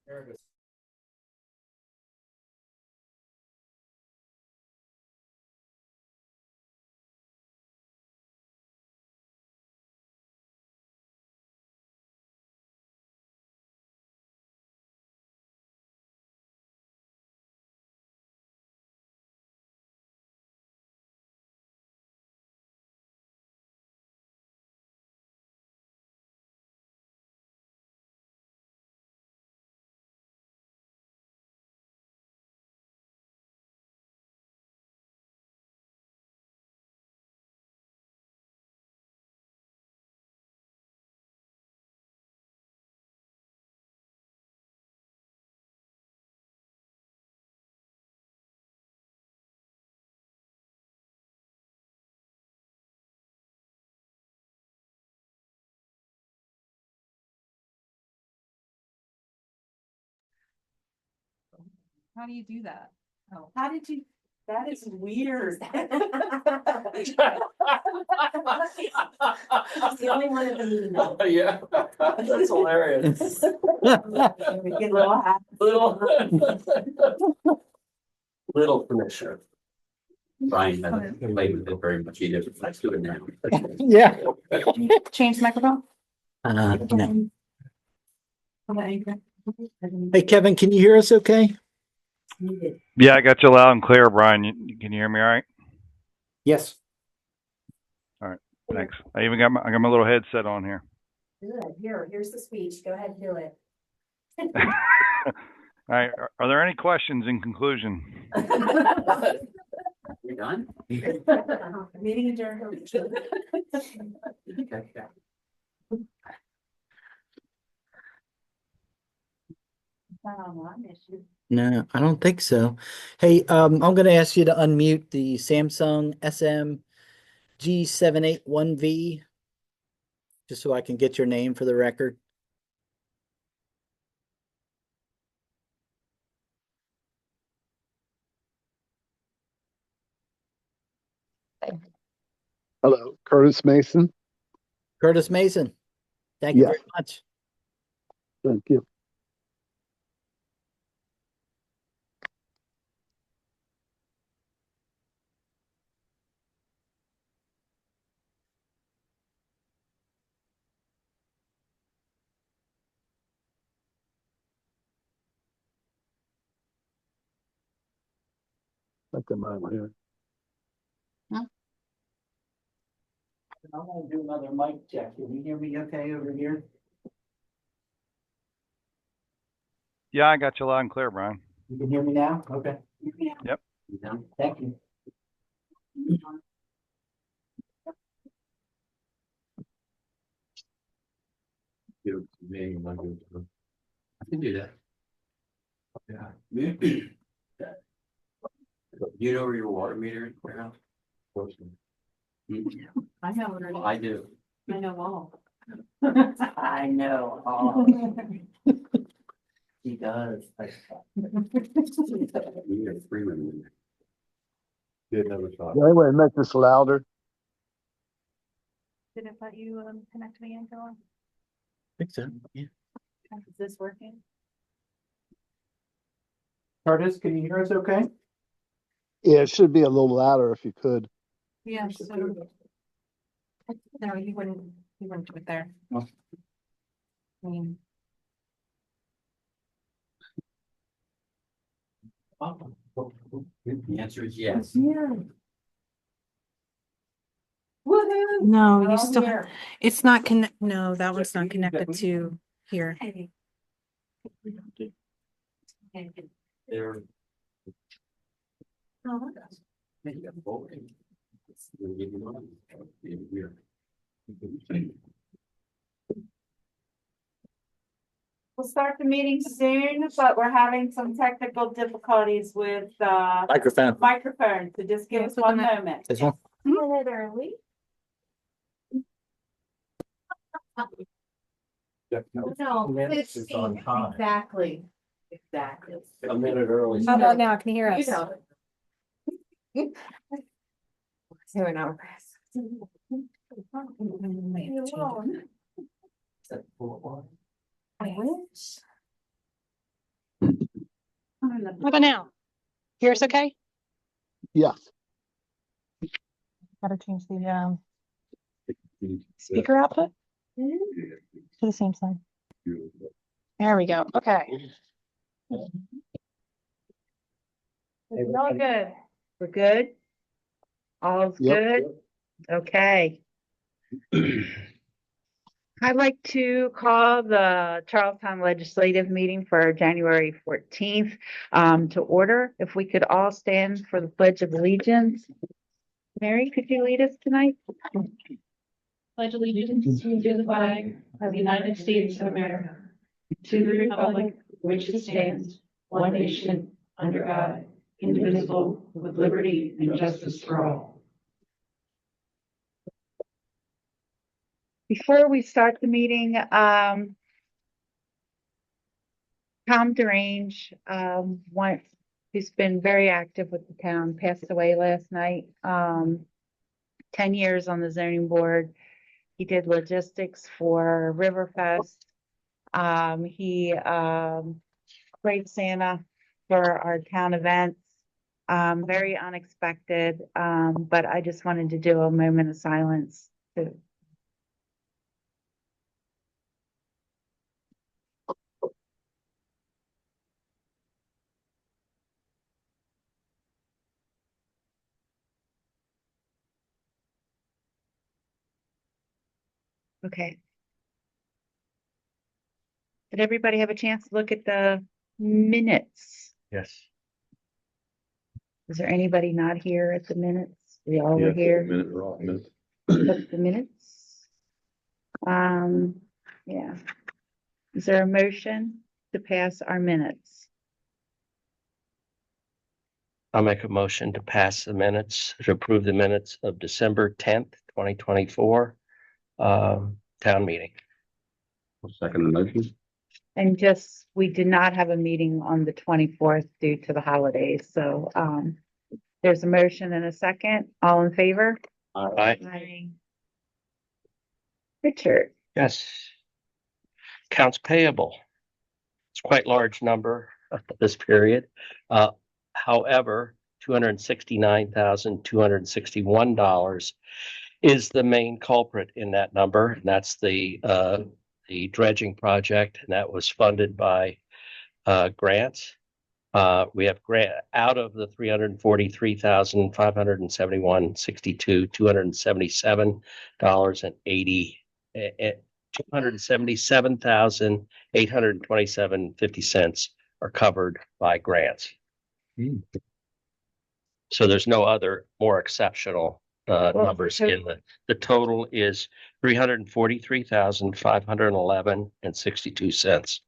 There it is. How do you do that? Oh. How did you? That is weird. I'm the only one in the meeting. Yeah, that's hilarious. We get a little happy. Little commissioner. Brian never played with it very much either. Let's do it now. Yeah. Change the microphone? No. Hey, Kevin, can you hear us okay? Yeah, I got you loud and clear, Brian. Can you hear me all right? Yes. Thanks. I got my little headset on here. Good. Here's the speech. Go ahead and do it. All right. Are there any questions in conclusion? We done? Meeting adjourned. Okay. Not online issue. No, I don't think so. Hey, I'm going to ask you to unmute the Samsung SM G781V, just so I can get your name for the record. Hello, Curtis Mason. Curtis Mason, thank you Yes. very much. Thank you. Let them out here. I want to do another mic check. Can you hear me okay over here? Yeah, I got you loud and clear, Brian. You can hear me now? Okay. Yep. You done? Thank you. You, me, I can do that. Yeah. You know where your water meter is, warehouse? I know what it is. I do. I know all. I know all. He does. You have 3 minutes. Good, never thought. Anyway, make this louder. Did it let you connect to the info? I think so. Yeah. Is this working? Curtis, can you hear us okay? Yeah, it should be a little louder if you could. Yeah. So, no, you wouldn't do it there. Oh. I mean, The answer is yes. Yeah. no, We're you all still, here. it's not no, that one's not connected to here. There. Oh, You got both. We'll give you one. Here. We'll start the meeting soon, but we're having some technical difficulties with Microphone. microphone, so just give us one moment. This one? Minute early. No, 15, exactly. Exactly. A minute early. How about now? Can you hear us? You know. Here an hour. I wish. How about now? Here's okay? Yeah, Gotta change the speaker output to the same side. There we go. Okay. It's all good. We're good? All's Yep. good? Okay. I'd like to call the Charlestown Legislative Meeting for January 14th to order. If we could all stand for the Pledge of Allegiance. Mary, could you lead us tonight? Pledge allegiance to the flag of the United States of America, to the republic which it stands, one nation, under God, indivisible, with liberty and justice for all. Before we start the meeting, Tom Derange, who's been very active with the town, passed away last night. 10 years on the zoning board. He did logistics for Riverfest. He Great Santa for our town events. Very unexpected, but I just wanted to do a moment of silence to okay. Did everybody have a chance to look at the minutes? Yes. Is there anybody not here at the minutes? We all were here. Look at the minutes. Yeah. Is there a motion to pass our minutes? I'll make a motion to pass the minutes, to approve the minutes of December 10th, 2024, town meeting. Second the motion. And just, we did not have a meeting on the 24th due to the holidays, so, there's a motion and a second. All in favor? Aye. Aye. Richard, Yes. Accounts payable. It's quite large number this period. However, $269,261 is the main culprit in that number, and that's the dredging project, and that was funded by grants. We have grant out of the $343,571.62, $277,827.50 are covered by grants. So there's no other more exceptional numbers in the total is $343,511.62.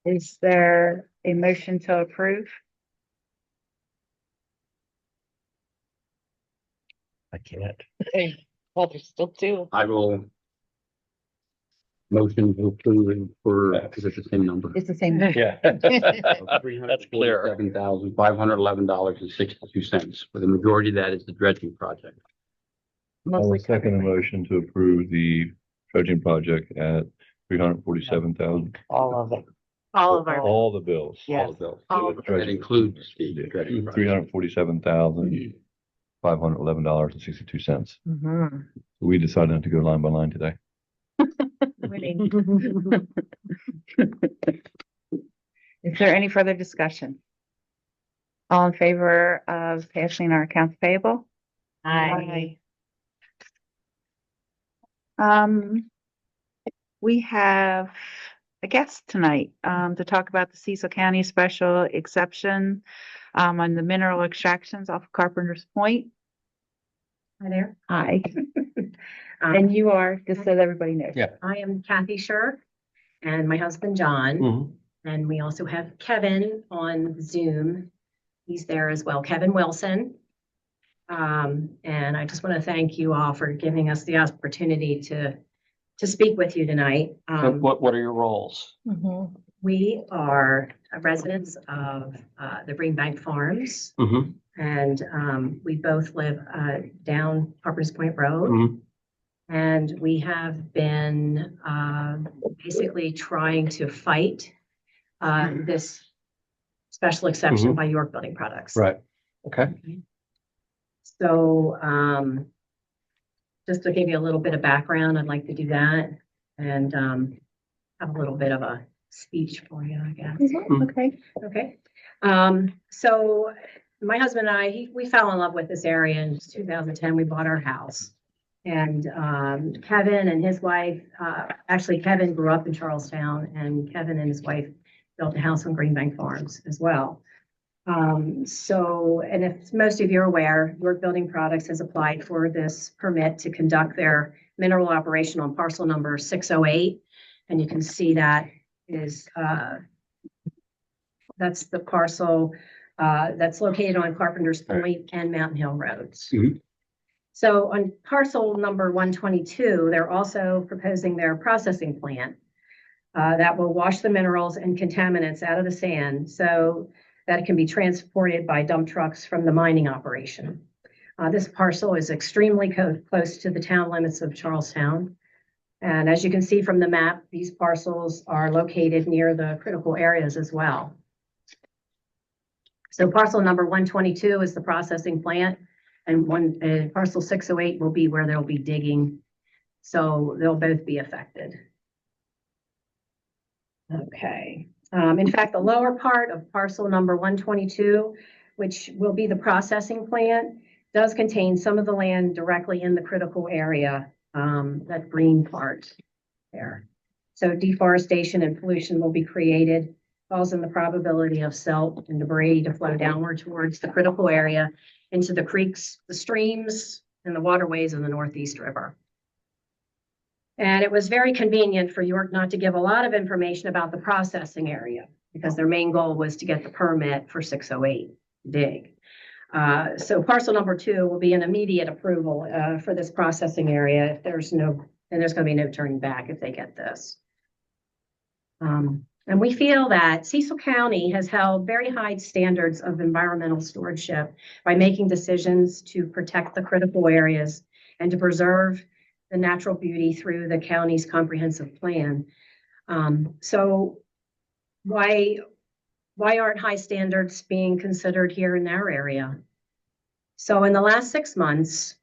is there a motion to approve? I can't. Well, there's still two. I will motion to approve for, is it the same number? It's the same. Yeah. That's clear. $347,511.62, for the majority of that is the dredging project. Mostly Second motion to approve the dredging project at 347,000. all of it. All of our. All the bills. Yes. All of those. All That includes the dredging project. $347,511.62. Mhm. We decided not to go line by line today. Is there any further discussion? All in favor of passing our accounts payable? Aye. We have a guest tonight, to talk about the Cecil County Special Exception, on the mineral extractions off Carpenter's Point. Hi there. Hi. And you are, just so that everybody knows. Yeah. I am Kathy Scher and my husband John. Mhm. And we also have Kevin on Zoom. He's there as well, Kevin Wilson. And I just want to thank you all for giving us the opportunity to speak with you tonight. So what are your roles? Mhm. We are residents of the Greenbank Farms, Mhm. and we both live down Harper's Point Road. Mhm. And we have been basically trying to fight this special exception by York Building Products. Right. Okay. So just to give you a little bit of background, I'd like to do that and have a little bit of a speech for you, I guess. Okay. Okay. So my husband and I, we fell in love with this area in 2010. We bought our house. And Kevin and his wife, actually Kevin grew up in Charlestown, and Kevin and his wife built a house on Greenbank Farms as well. And if most of you are aware, York Building Products has applied for this permit to conduct their mineral operation on parcel number 608. And you can see that is, that's the parcel that's located on Carpenter's Point and Mountain Hill Roads. So on parcel number 122, they're also proposing their processing plant that will wash the minerals and contaminants out of the sand so that it can be transported by dump trucks from the mining operation. This parcel is extremely close to the town limits of Charlestown. And as you can see from the map, these parcels are located near the critical areas as well. So parcel number 122 is the processing plant, and parcel 608 will be where they'll be digging. So they'll both be affected. Okay. In fact, the lower part of parcel number 122, which will be the processing plant, does contain some of the land directly in the critical area, that green part there. So deforestation and pollution will be created, causing the probability of silt and debris to flow downward towards the critical area into the creeks, the streams, and the waterways of the Northeast River. And it was very convenient for York not to give a lot of information about the processing area because their main goal was to get the permit for 608 dig. So parcel number 2 will be an immediate approval for this processing area. If there's going to be no turning back if they get this. And we feel that Cecil County has held very high standards of environmental stewardship by making decisions to protect the critical areas and to preserve the natural beauty through the county's comprehensive plan. So why aren't high standards being considered here in our area? So in the last 6 months,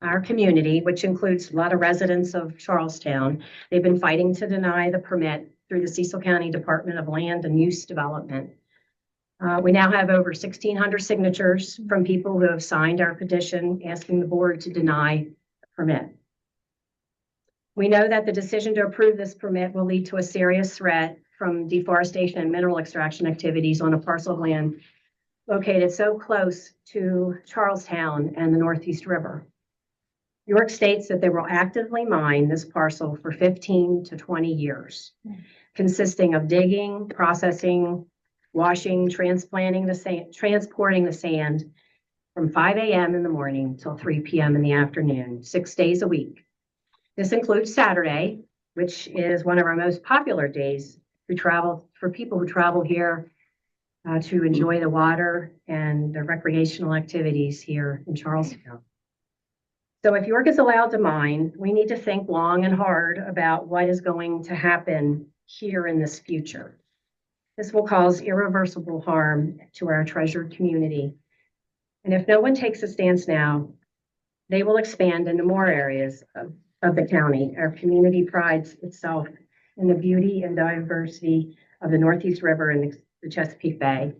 our community, which includes a lot of residents of Charlestown, they've been fighting to deny the permit through the Cecil County Department of Land and Use Development. We now have over 1,600 signatures from people who have signed our petition asking the board to deny the permit. We know that the decision to approve this permit will lead to a serious threat from deforestation and mineral extraction activities on a parcel of land located so close to Charlestown and the Northeast River. York states that they will actively mine this parcel for 15 to 20 years, consisting of digging, processing, washing, transporting the sand from 5 a.m. in the morning till 3 p.m. in the afternoon, 6 days a week. This includes Saturday, which is one of our most popular days for people who travel here to enjoy the water and the recreational activities here in Charlestown. So if York is allowed to mine, we need to think long and hard about what is going to happen here in this future. This will cause irreversible harm to our treasured community. And if no one takes a stance now, they will expand into more areas of the county. Our community prides itself in the beauty and diversity of the Northeast River and the Chesapeake Bay.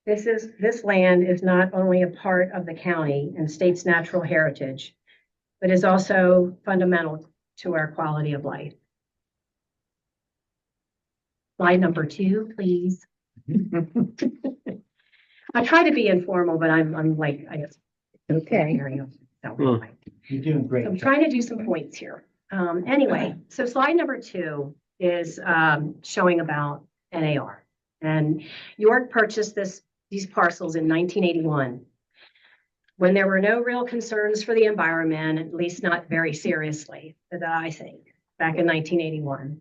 This land is not only a part of the county and state's natural heritage, but is also fundamental to our quality of life. Slide number 2, please. I try to be informal, but I'm like, I guess. Okay. You're doing great. So I'm trying to do some points here. Anyway, so slide number 2 is showing about NAR. And York purchased these parcels in 1981 when there were no real concerns for the environment, at least not very seriously, that I think, back in 1981.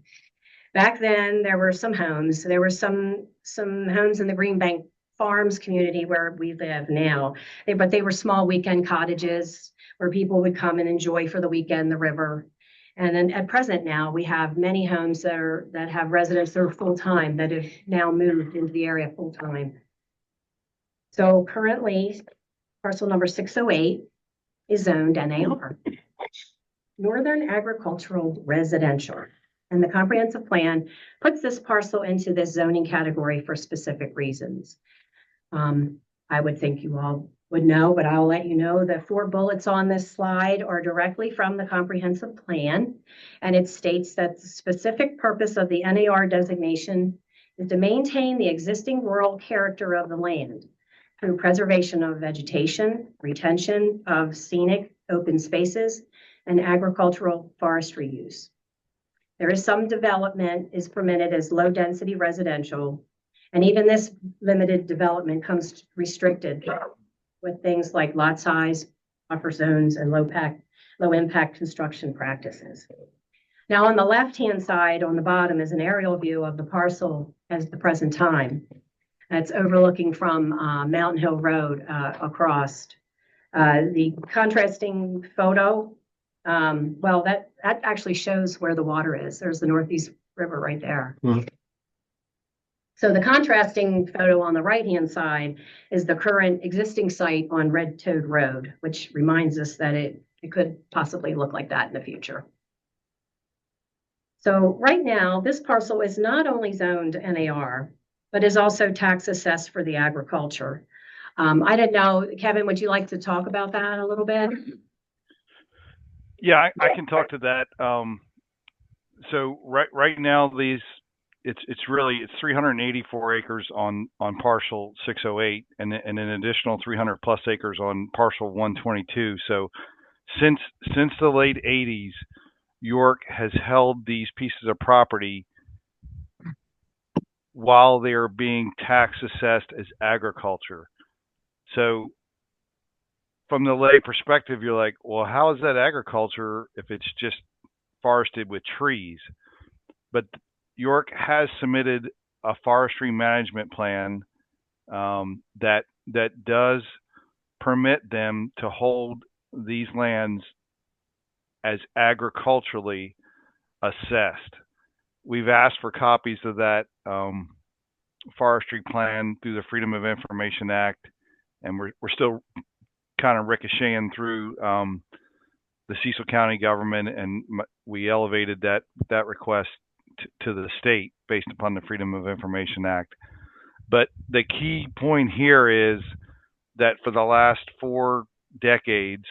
Back then, there were some homes. There were some homes in the Greenbank Farms community where we live now, but they were small weekend cottages where people would come and enjoy for the weekend the river. And then at present now, we have many homes that have residents that are full-time that have now moved into the area full-time. So currently, parcel number 608 is zoned NAR, Northern Agricultural Residential. And the comprehensive plan puts this parcel into this zoning category for specific reasons. I would think you all would know, but I'll let you know the 4 bullets on this slide are directly from the comprehensive plan. And it states that the specific purpose of the NAR designation is to maintain the existing rural character of the land through preservation of vegetation, retention of scenic open spaces, and agricultural forestry use. There is some development is permitted as low density residential, and even this limited development comes restricted with things like lot size, buffer zones, and low impact construction practices. Now on the left-hand side on the bottom is an aerial view of the parcel as the present time. That's overlooking from Mountain Hill Road across. The contrasting photo, well, that actually shows where the water is. There's the Northeast River right there. Mhm. So the contrasting photo on the right-hand side is the current existing site on Red Toad Road, which reminds us that it could possibly look like that in the future. So right now, this parcel is not only zoned NAR, but is also tax assessed for the agriculture. I didn't know, Kevin, would you like to talk about that a little bit? Yeah, I can talk to that. So right now it's 384 acres on parcel 608 and an additional 300 plus acres on parcel 122. So since the late 80s, York has held these pieces of property while they are being tax assessed as agriculture. So from the lay perspective, you're like, well, how is that agriculture if it's just forested with trees? But York has submitted a forestry management plan that does permit them to hold these lands as agriculturally assessed. We've asked for copies of that forestry plan through the Freedom of Information Act, and we're still kind of ricocheting through the Cecil County government, and we elevated that request to the state based upon the Freedom of Information Act. But the key point here is that for the last 4 decades,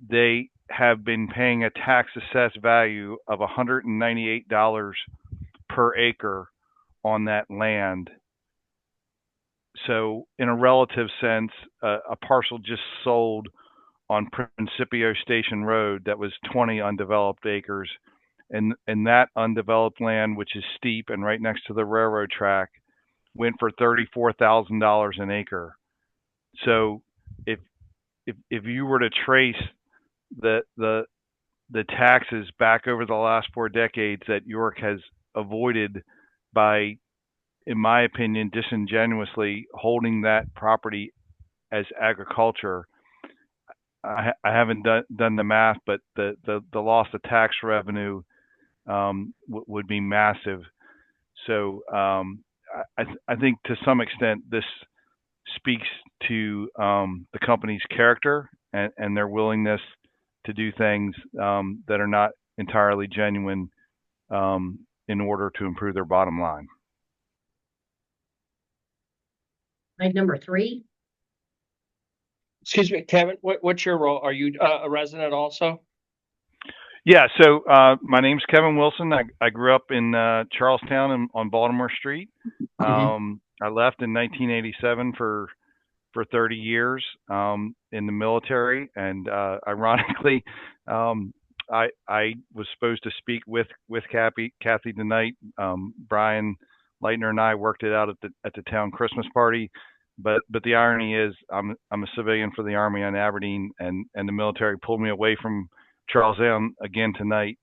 they have been paying a tax assessed value of $198 per acre on that land. So in a relative sense, a parcel just sold on Principio Station Road that was 20 undeveloped acres. And that undeveloped land, which is steep and right next to the railroad track, went for $34,000 an acre. So if you were to trace the taxes back over the last 4 decades that York has avoided by, in my opinion, disingenuously holding that property as agriculture, I haven't done the math, but the loss of tax revenue would be massive. So I think to some extent this speaks to the company's character and their willingness to do things that are not entirely genuine in order to improve their bottom line. Slide number 3. Excuse me, Kevin, what's your role? Are you a resident also? Yeah, so my name's Kevin Wilson. I grew up in Charlestown on Baltimore Street. I left in 1987 for 30 years in the military, and ironically, I was supposed to speak with Kathy tonight. Brian Leitner and I worked it out at the town Christmas party. But the irony is, I'm a civilian for the Army on Aberdeen, and the military pulled me away from Charlestown again tonight.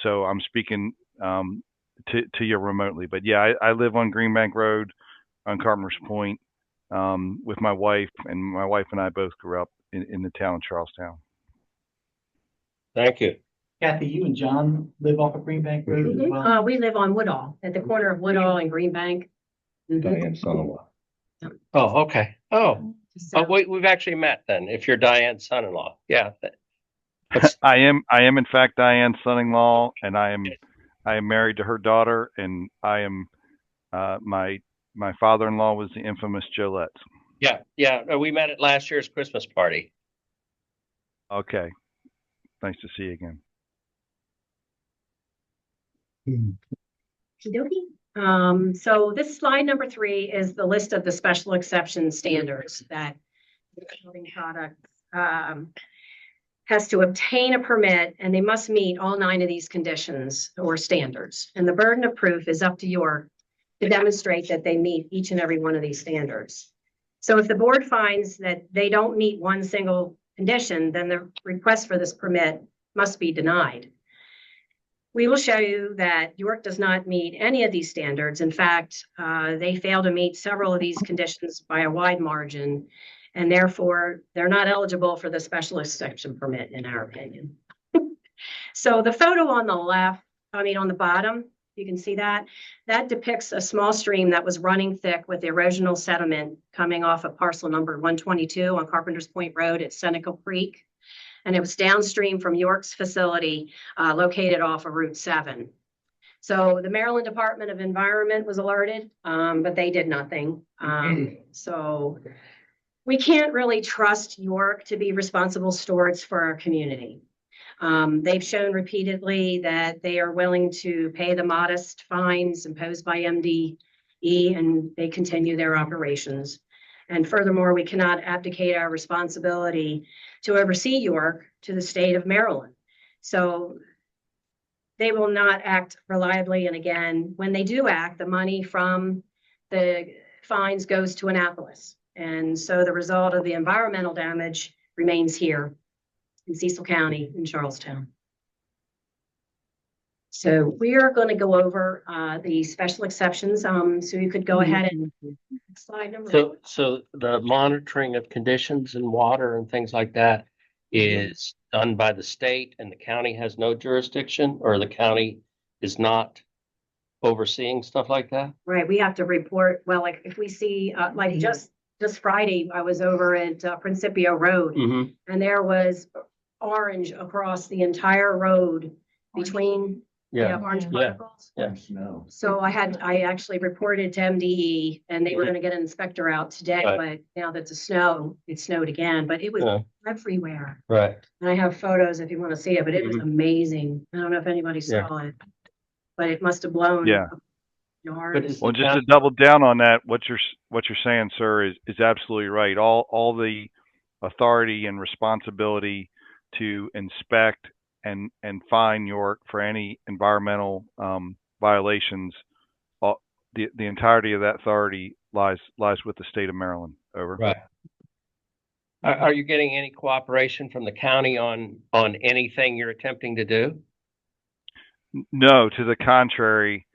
So I'm speaking to you remotely. But yeah, I live on Greenbank Road on Carpenter's Point with my wife, and my wife and I both grew up in the town of Charlestown. Thank you. Kathy, you and John live off of Greenbank Road as well? We live on Woodall, at the corner of Woodall and Greenbank. Diane's son-in-law. Oh, okay. Oh, So- we've actually met then, if you're Diane's son-in-law. Yeah. I am in fact Diane's son-in-law, and I am married to her daughter, and I am my father-in-law was the infamous Joe Letts. Yeah. We met at last year's Christmas party. Okay, nice to see you again. Okey-dokey. So this slide number 3 is the list of the special exception standards that the building product has to obtain a permit, and they must meet all 9 of these conditions or standards. And the burden of proof is up to York to demonstrate that they meet each and every one of these standards. So if the board finds that they don't meet one single condition, then the request for this permit must be denied. We will show you that York does not meet any of these standards. In fact, they fail to meet several of these conditions by a wide margin, and therefore they're not eligible for the special exception permit, in our opinion. So the photo on the left, on the bottom, you can see that depicts a small stream that was running thick with erosional sediment coming off of parcel number 122 on Carpenters Point Road at Seneca Creek. And it was downstream from York's facility located off of Route 7. So the Maryland Department of Environment was alerted, but they did nothing. So we can't really trust York to be responsible stewards for our community. They've shown repeatedly that they are willing to pay the modest fines imposed by MDE, and they continue their operations. And furthermore, we cannot abdicate our responsibility to oversee York to the state of Maryland. So they will not act reliably. And again, when they do act, the money from the fines goes to Annapolis. And so the result of the environmental damage remains here in Cecil County in Charlestown. So we are going to go over the special exceptions. So you could go ahead and slide number. So the monitoring of conditions and water and things like that is done by the state, and the county has no jurisdiction, or the county is not overseeing stuff like that? Right, we have to report, well, like if we see, like just Friday, I was over at Principio Road, and there was orange across the entire road between orange particles. No. So I actually reported to MDE, and they were going to get an inspector out today, but now that it snowed again, but it was everywhere. Right. And I have photos if you want to see it, but it was amazing. I don't know if anybody saw it, but it must have blown. Yeah. Yards. Well, just to double down on that, what you're saying, sir, is absolutely right. All the authority and responsibility to inspect and fine York for any environmental violations, the entirety of that authority lies with the state of Maryland. Over. Right. Are you getting any cooperation from the county on anything you're attempting to do? No, to the contrary.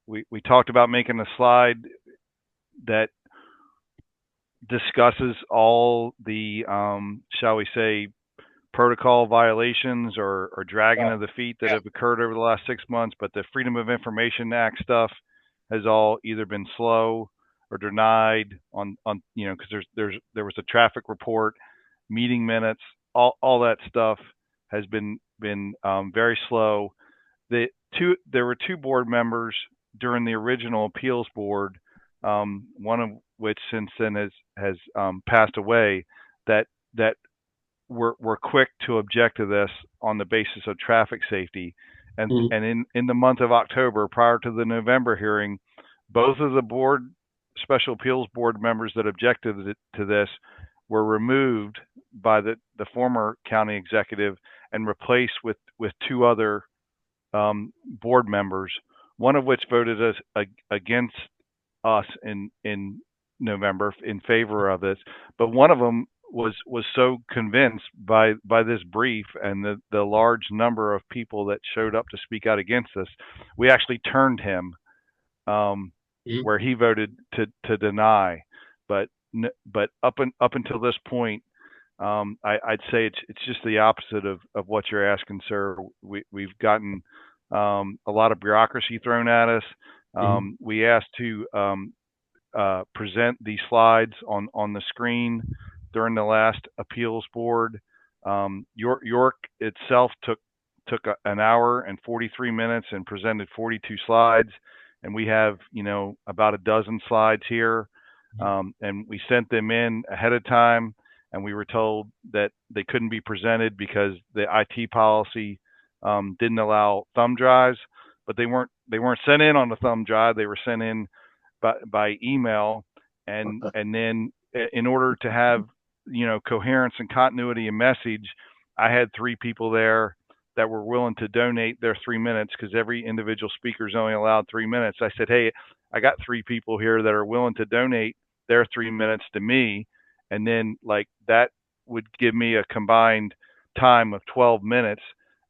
We talked about making a slide that discusses all the, shall we say, protocol violations or dragging of the feet that have occurred over the last 6 months, but the Freedom of Information Act stuff has all either been slow or denied on because there was a traffic report, meeting minutes, all that stuff has been very slow. There were 2 board members during the original appeals board, one of which since then has passed away, that were quick to object to this on the basis of traffic safety. And in the month of October, prior to the November hearing, both of the special appeals board members that objected to this were removed by the former county executive and replaced with 2 other board members, one of which voted against us in November in favor of this, but one of them was so convinced by this brief and the large number of people that showed up to speak out against us, we actually turned him where he voted to deny. But but up until this point, I'd say it's just the opposite of what you're asking, sir. We've gotten a lot of bureaucracy thrown at us. We asked to present these slides on the screen during the last appeals board. York itself took an hour and 43 minutes and presented 42 slides, and we have about a dozen slides here, and we sent them in ahead of time, and we were told that they couldn't be presented because the IT policy didn't allow thumb drives, but they weren't sent in on the thumb drive. They were sent in by email, and then in order to have coherence and continuity and message, I had 3 people there that were willing to donate their 3 minutes, because every individual speaker is only allowed 3 minutes. I said, hey, I got 3 people here that are willing to donate their 3 minutes to me, and then like that would give me a combined time of 12 minutes,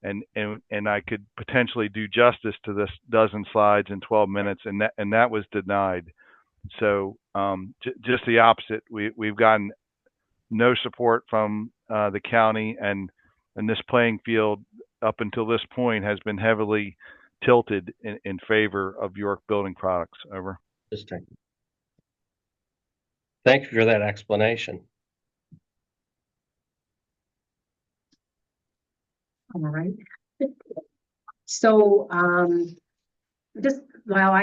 and I could potentially do justice to this dozen slides in 12 minutes, and that was denied. So just the opposite. We've gotten no support from the county, and this playing field up until this point has been heavily tilted in favor of York Building Products. Over. Thank you for that explanation. All right. So I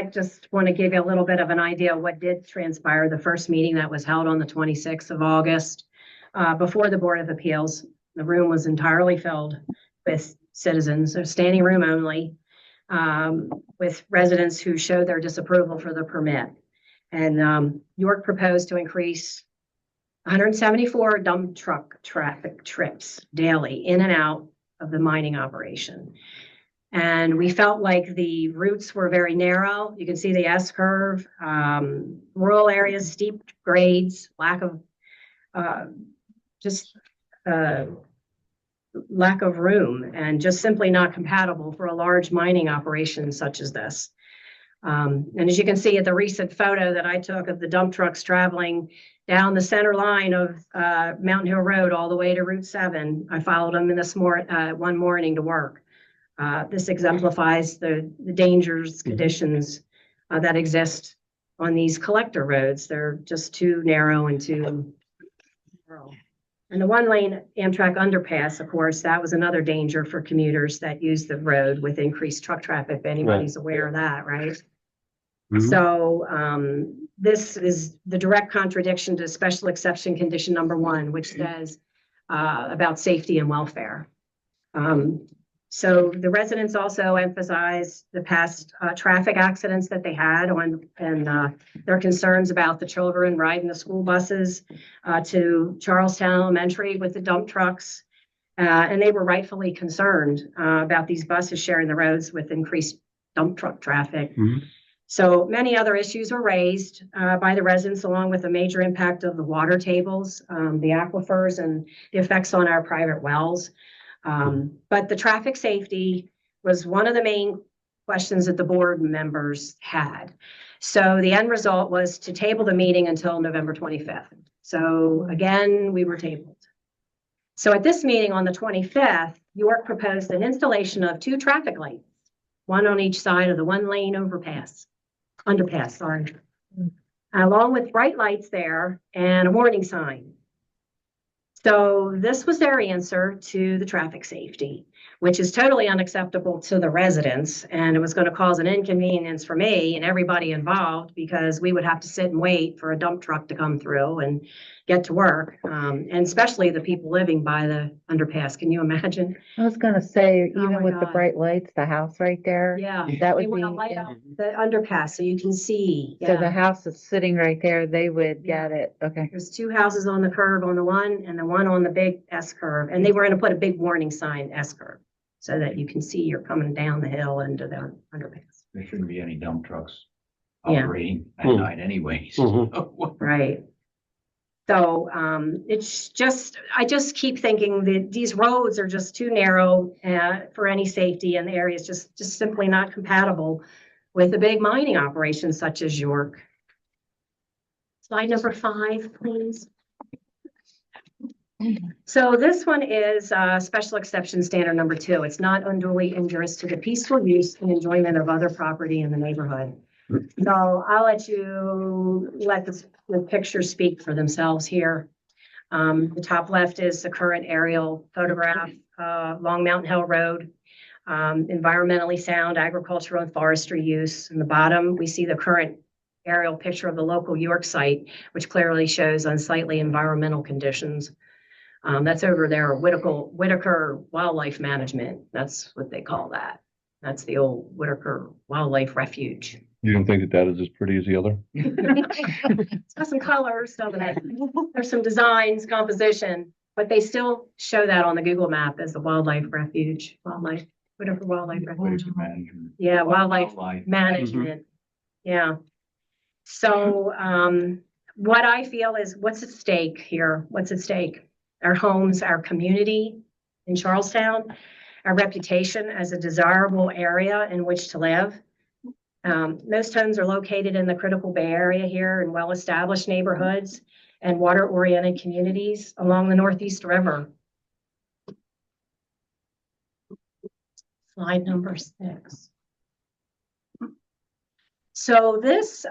just want to give you a little bit of an idea of what did transpire. The first meeting that was held on the 26th of August before the Board of Appeals. The room was entirely filled with citizens, a standing room only, with residents who showed their disapproval for the permit. And York proposed to increase 174 dump truck traffic trips daily in and out of the mining operation. And we felt like the routes were very narrow. You can see the S-curve, rural areas, steep grades, lack of lack of room, and just simply not compatible for a large mining operation such as this. And as you can see at the recent photo that I took of the dump trucks traveling down the center line of Mountain Hill Road all the way to Route 7, I followed them in this one morning to work. This exemplifies the dangerous conditions that exist on these collector roads. They're just too narrow and too narrow. And the one-lane Amtrak underpass, of course, that was another danger for commuters that use the road with increased truck traffic, if anybody's aware of that, right? So this is the direct contradiction to special exception condition number 1, which says about safety and welfare. So the residents also emphasize the past traffic accidents that they had and their concerns about the children riding the school buses to Charlestown Elementary with the dump trucks. And they were rightfully concerned about these buses sharing the roads with increased dump truck traffic. So many other issues were raised by the residents, along with a major impact of the water tables, the aquifers, and the effects on our private wells. But the traffic safety was one of the main questions that the board members had. So the end result was to table the meeting until November 25th. So again, we were tabled. So at this meeting on the 25th, York proposed an installation of 2 traffic lights, one on each side of the one-lane underpass, along with bright lights there and a warning sign. So this was their answer to the traffic safety, which is totally unacceptable to the residents. And it was going to cause an inconvenience for me and everybody involved, because we would have to sit and wait for a dump truck to come through and get to work. And especially the people living by the underpass. Can you imagine? I was gonna say, Oh even my with the God. bright lights, the house right there. Yeah, That they would want to be, light up the underpass so you can see. so the Yeah. house is sitting right there, they would get it, okay. There's 2 houses on the curve on the one and the one on the big S curve. And they were going to put a big warning sign S curve so that you can see you're coming down the hill into the underpass. There shouldn't be any dump trucks Yeah. operating at night anyways. Right. So it's just, I just keep thinking that these roads are just too narrow for any safety, and the area is just simply not compatible with a big mining operation such as York. Slide number 5, please. So this one is special exception standard number 2. It's not unduly injurious to the peaceful use and enjoyment of other property in the neighborhood. So I'll let the pictures speak for themselves here. The top left is the current aerial photograph, Long Mountain Hill Road, environmentally sound agricultural and forestry use. In the bottom, we see the current aerial picture of the local York site, which clearly shows unsightly environmental conditions. That's over there, Whitaker Wildlife Management. That's what they call that. That's the old Whitaker Wildlife Refuge. You don't think that that is as pretty as the other? It's got some colors, doesn't it? There's some designs, composition, but they still show that on the Google map as the Wildlife Refuge, Whitaker Wildlife Refuge. Yeah, wildlife management. Yeah. So what I feel is what's at stake here? What's at stake? Our homes, our community in Charlestown, our reputation as a desirable area in which to live. Most homes are located in the critical Bay Area here in well-established neighborhoods and water-oriented communities along the Northeast River. Slide number 6. So this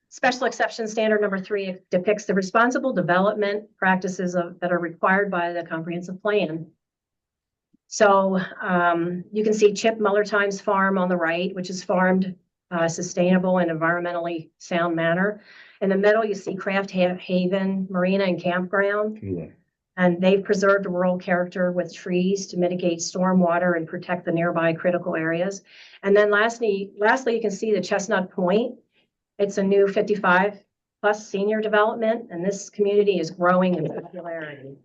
special exception standard number 3 depicts the responsible development practices that are required by the comprehensive plan. So you can see Chip Mullertime's farm on the right, which is farmed sustainable and environmentally sound manner. In the middle, you see Craft Haven Marina and Campground. And they've preserved a rural character with trees to mitigate stormwater and protect the nearby critical areas. And then lastly, you can see the Chestnut Point. It's a new 55+ senior development, and this community is growing in popularity.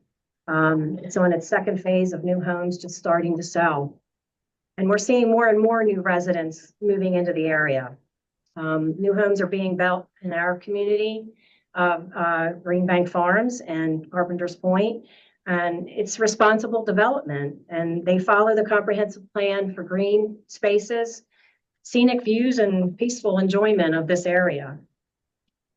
It's on its second phase of new homes just starting to sell. And we're seeing more and more new residents moving into the area. New homes are being built in our community of Greenbank Farms and Carpenter's Point, and it's responsible development. And they follow the comprehensive plan for green spaces, scenic views, and peaceful enjoyment of this area.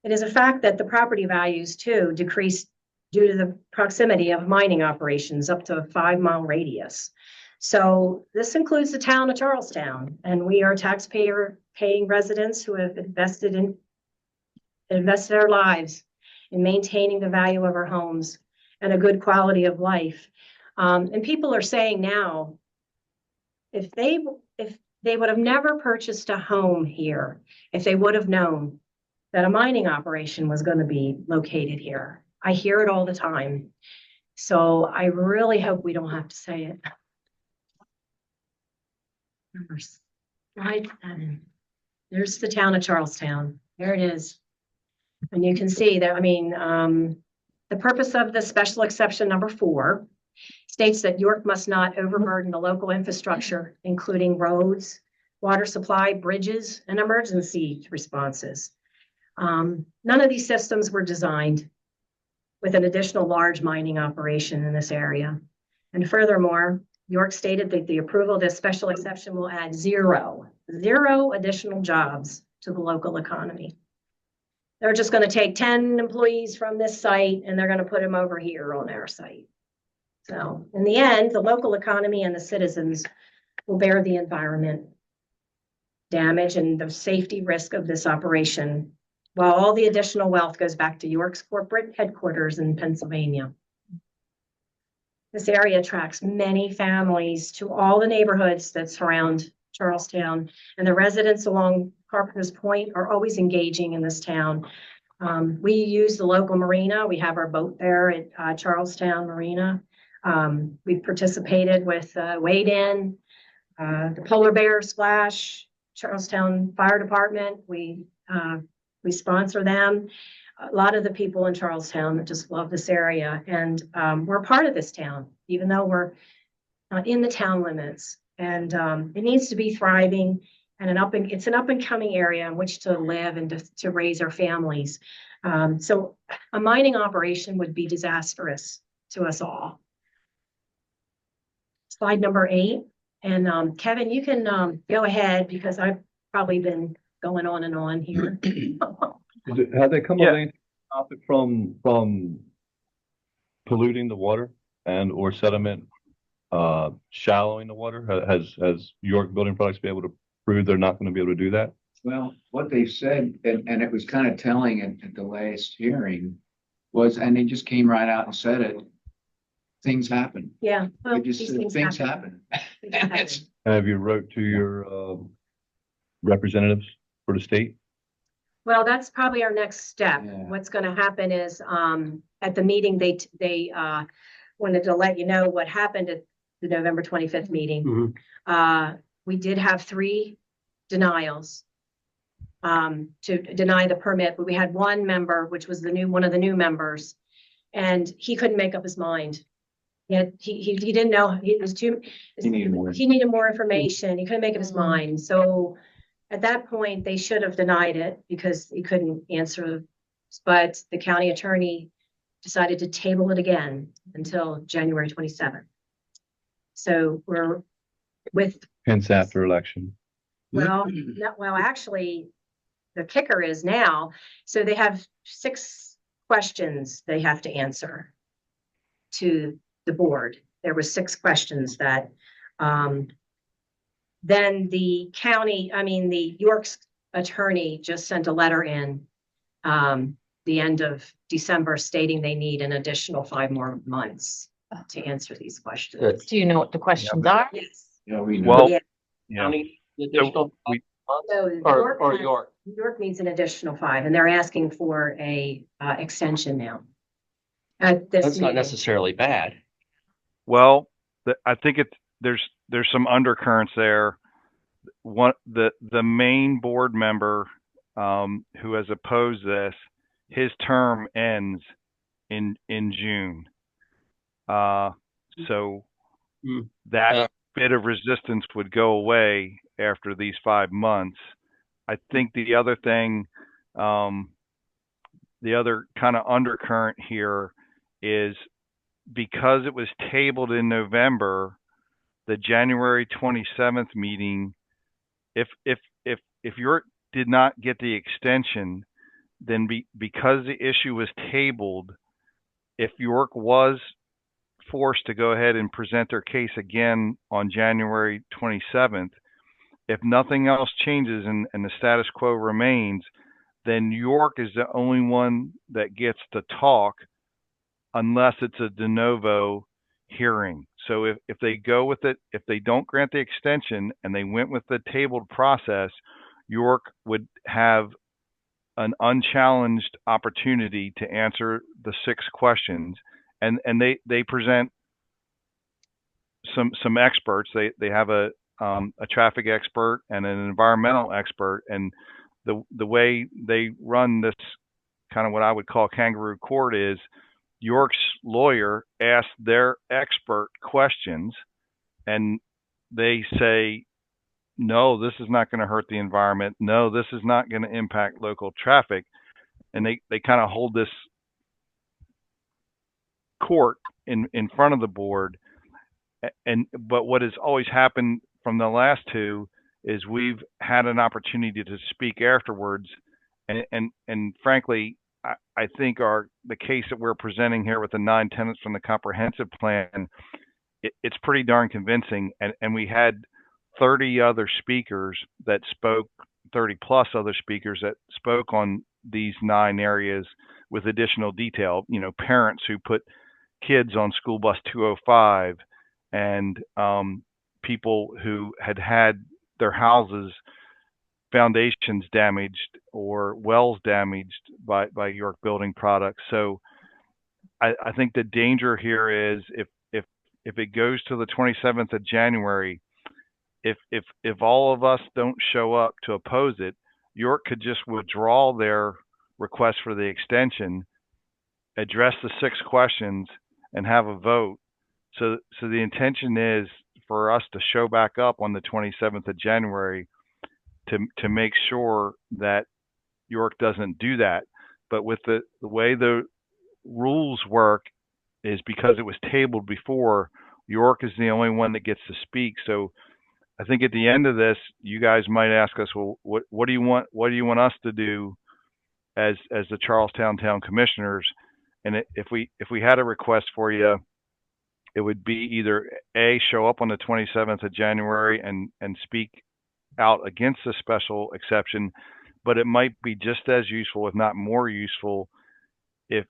It is a fact that the property values too decreased due to the proximity of mining operations up to a 5-mile radius. So this includes the town of Charlestown, and we are taxpayer-paying residents who have invested our lives in maintaining the value of our homes and a good quality of life. And people are saying now, if they would have never purchased a home here, if they would have known that a mining operation was going to be located here. I hear it all the time. So I really hope we don't have to say it. Slide 7. There's the town of Charlestown. There it is. And you can see that, the purpose of the special exception number 4 states that York must not overburden the local infrastructure, including roads, water supply, bridges, and emergency responses. None of these systems were designed with an additional large mining operation in this area. And furthermore, York stated that the approval of this special exception will add zero additional jobs to the local economy. They're just going to take 10 employees from this site and they're going to put them over here on our site. So in the end, the local economy and the citizens will bear the environment damage and the safety risk of this operation, while all the additional wealth goes back to York's corporate headquarters in Pennsylvania. This area attracts many families to all the neighborhoods that surround Charlestown, and the residents along Carpenter's Point are always engaging in this town. We use the local marina. We have our boat there at Charlestown Marina. We've participated with Wade In, the Polar Bear Splash, Charlestown Fire Department. We sponsor them. A lot of the people in Charlestown that just love this area, and we're a part of this town, even though we're in the town limits. And it needs to be thriving, and it's an up and coming area in which to live and to raise our families. So a mining operation would be disastrous to us all. Slide number 8, and Kevin, you can go ahead because I've probably been going on and on here. Have they come Yeah. up with any topic from polluting the water and or sediment, shallowing the water? Has York Building Products been able to prove they're not going to be able to do that? Well, what they said, and it was kind of telling at the last hearing, was, and they just came right out and said it, things happen. Yeah. well, They just these said, things happen. Things happen. It's- Have you wrote to your representatives for the state? Well, that's probably our next step. Yeah. What's gonna happen is, at the meeting, they wanted to let you know what happened at the November 25th meeting. We did have 3 denials to deny the permit, but we had one member, which was one of the new members, and he couldn't make up his mind. He didn't know, he was too. He needed more. He needed more information. He couldn't make up his mind. So at that point, they should have denied it because he couldn't answer. But the county attorney decided to table it again until January 27th. So we're with, Hence after election. well, actually, the kicker is now, so they have 6 questions they have to answer to the board. There were 6 questions that, then the York's attorney just sent a letter in, the end of December stating they need an additional 5 more months to answer these questions. Do you know what the questions are? Yes. Yeah, we know. Well, Yeah. yeah. County additional we- So or York? York needs an additional 5, and they're asking for a extension now. At this That's not meeting. necessarily bad. Well, I think there's some undercurrents there. The main board member who has opposed this, his term ends in June. So that bit of resistance would go away after these 5 months. I think the other thing, the other kind of undercurrent here is because it was tabled in November, the January 27th meeting, if York did not get the extension, then because the issue was tabled, if York was forced to go ahead and present their case again on January 27th, if nothing else changes and the status quo remains, then York is the only one that gets to talk unless it's a de novo hearing. So if they go with it, if they don't grant the extension and they went with the tabled process, York would have an unchallenged opportunity to answer the 6 questions. And they present some experts. They have a traffic expert and an environmental expert, and the way they run this kind of what I would call kangaroo court is York's lawyer asks their expert questions, and they say, no, this is not going to hurt the environment. No, this is not going to impact local traffic. And they kind of hold this court in front of the board. But what has always happened from the last 2 is we've had an opportunity to speak afterwards. And frankly, I think the case that we're presenting here with the 9 tenets from the comprehensive plan, it's pretty darn convincing. And we had 30 other speakers that spoke, 30 plus other speakers that spoke on these 9 areas with additional detail. You know, parents who put kids on school bus 205 and people who had their houses foundations damaged or wells damaged by York Building Products. So I think the danger here is if it goes to the 27th of January, if all of us don't show up to oppose it, York could just withdraw their request for the extension, address the 6 questions, and have a vote. So the intention is for us to show back up on the 27th of January to make sure that York doesn't do that. But with the way the rules work is because it was tabled before, York is the only one that gets to speak. So I think at the end of this, you guys might ask us, well, what do you want? What do you want us to do as the Charlestown Town Commissioners. And if we had a request for you, it would be either A, show up on the 27th of January and speak out against the special exception, but it might be just as useful, if not more useful, if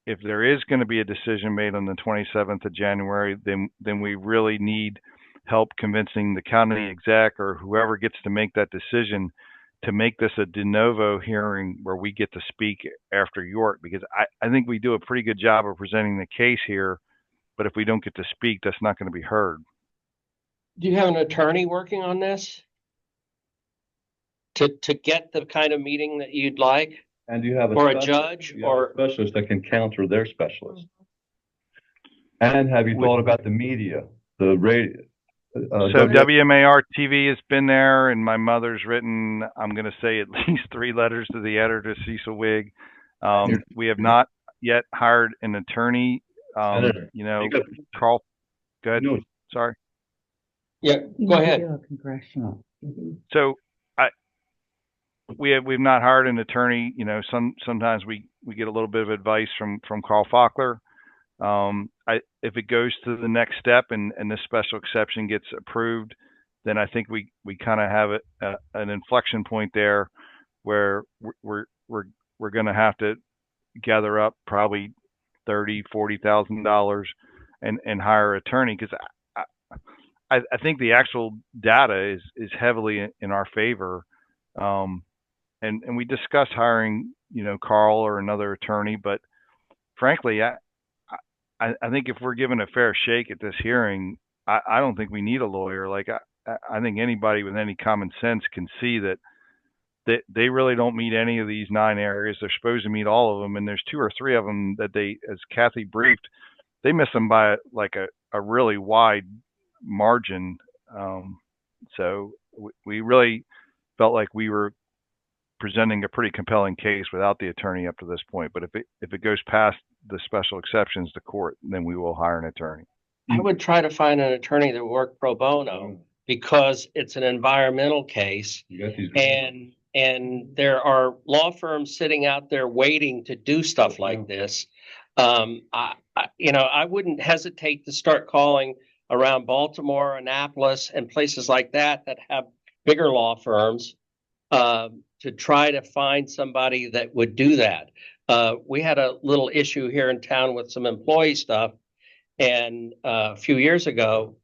there is going to be a decision made on the 27th of January, then we really need help convincing the county exec or whoever gets to make that decision to make this a de novo hearing where we get to speak after York, because I think we do a pretty good job of presenting the case here, but if we don't get to speak, that's not going to be heard. Do you have an attorney working on this? To get the kind of meeting that you'd like? And you have Or a specialist- judge, you have a or specialist that can counter their specialist. And have you thought about the media, the radio? So WMAR TV has been there, and my mother's written, I'm going to say, at least 3 letters to the editor, Cecil Wigg. We have not yet hired an attorney. You know, Carl, go ahead. No. Sorry. yeah, go ahead. Congressional. So we've not hired an attorney. You know, sometimes we get a little bit of advice from Carl Faulkner. If it goes to the next step and this special exception gets approved, then I think we kind of have an inflection point there where we're going to have to gather up probably $30,000-$40,000 and hire an attorney, because I think the actual data is heavily in our favor. And we discussed hiring, you know, Carl or another attorney, but frankly, I think if we're given a fair shake at this hearing, I don't think we need a lawyer. Like I think anybody with any common sense can see that they really don't meet any of these 9 areas. They're supposed to meet all of them, and there's 2 or 3 of them that they, as Kathy briefed, they miss them by like a really wide margin. So we really felt like we were presenting a pretty compelling case without the attorney up to this point. But if it goes past the special exceptions to court, then we will hire an attorney. I would try to find an attorney that worked pro bono, because it's an environmental case, and there are law firms sitting out there waiting to do stuff like this. I wouldn't hesitate to start calling around Baltimore, Annapolis, and places like that have bigger law firms to try to find somebody that would do that. We had a little issue here in town with some employee stuff, and a few years ago,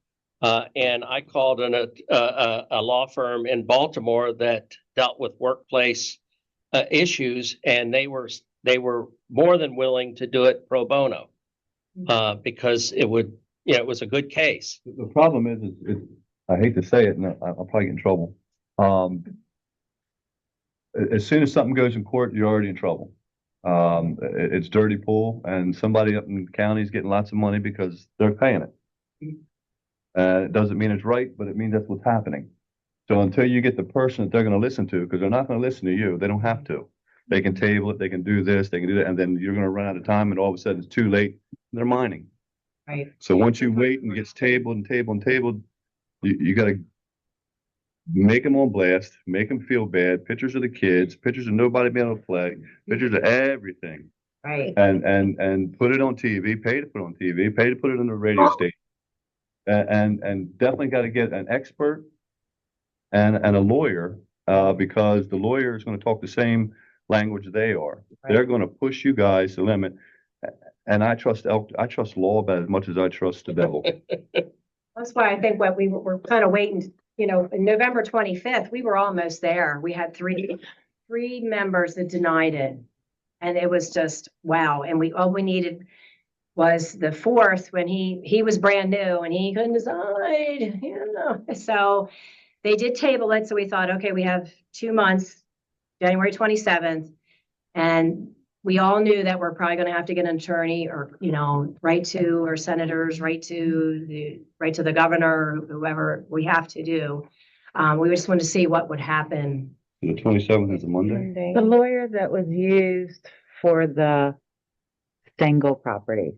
and I called a law firm in Baltimore that dealt with workplace issues, and they were more than willing to do it pro bono because it was a good case. The problem is I hate to say it, and I'll probably get in trouble. As soon as something goes in court, you're already in trouble. It's dirty pool, and somebody up in the county is getting lots of money because they're paying it. It doesn't mean it's right, but it means that's what's happening. So until you get the person that they're going to listen to, because they're not going to listen to you, they don't have to. They can table it, they can do this, they can do that, and then you're going to run out of time, and all of a sudden it's too late. They're mining. Right. So once you wait and it gets tabled and tabled and tabled, you got to make them on blast, make them feel bad, pictures of the kids, pictures of nobody being able to play, pictures of everything. Right. And put it on TV, pay to put it on TV, pay to put it on the radio station. And definitely got to get an expert and a lawyer, because the lawyer is going to talk the same language they are. Right. They're going to push you guys to the limit. And I trust law about as much as I trust the devil. That's why I think what we were kind of waiting, you know, in November 25th, we were almost there. We had three members that denied it. And it was just, wow. And all we needed was the 4th, when he was brand new and he couldn't decide, you know. So they did table it. So we thought, okay, we have 2 months, January 27th. And we all knew that we're probably going to have to get an attorney, or, you know, write to our senators, write to the governor, whoever we have to do. We just wanted to see what would happen. The 27th is a Monday. The lawyer that was used for the Stengel property,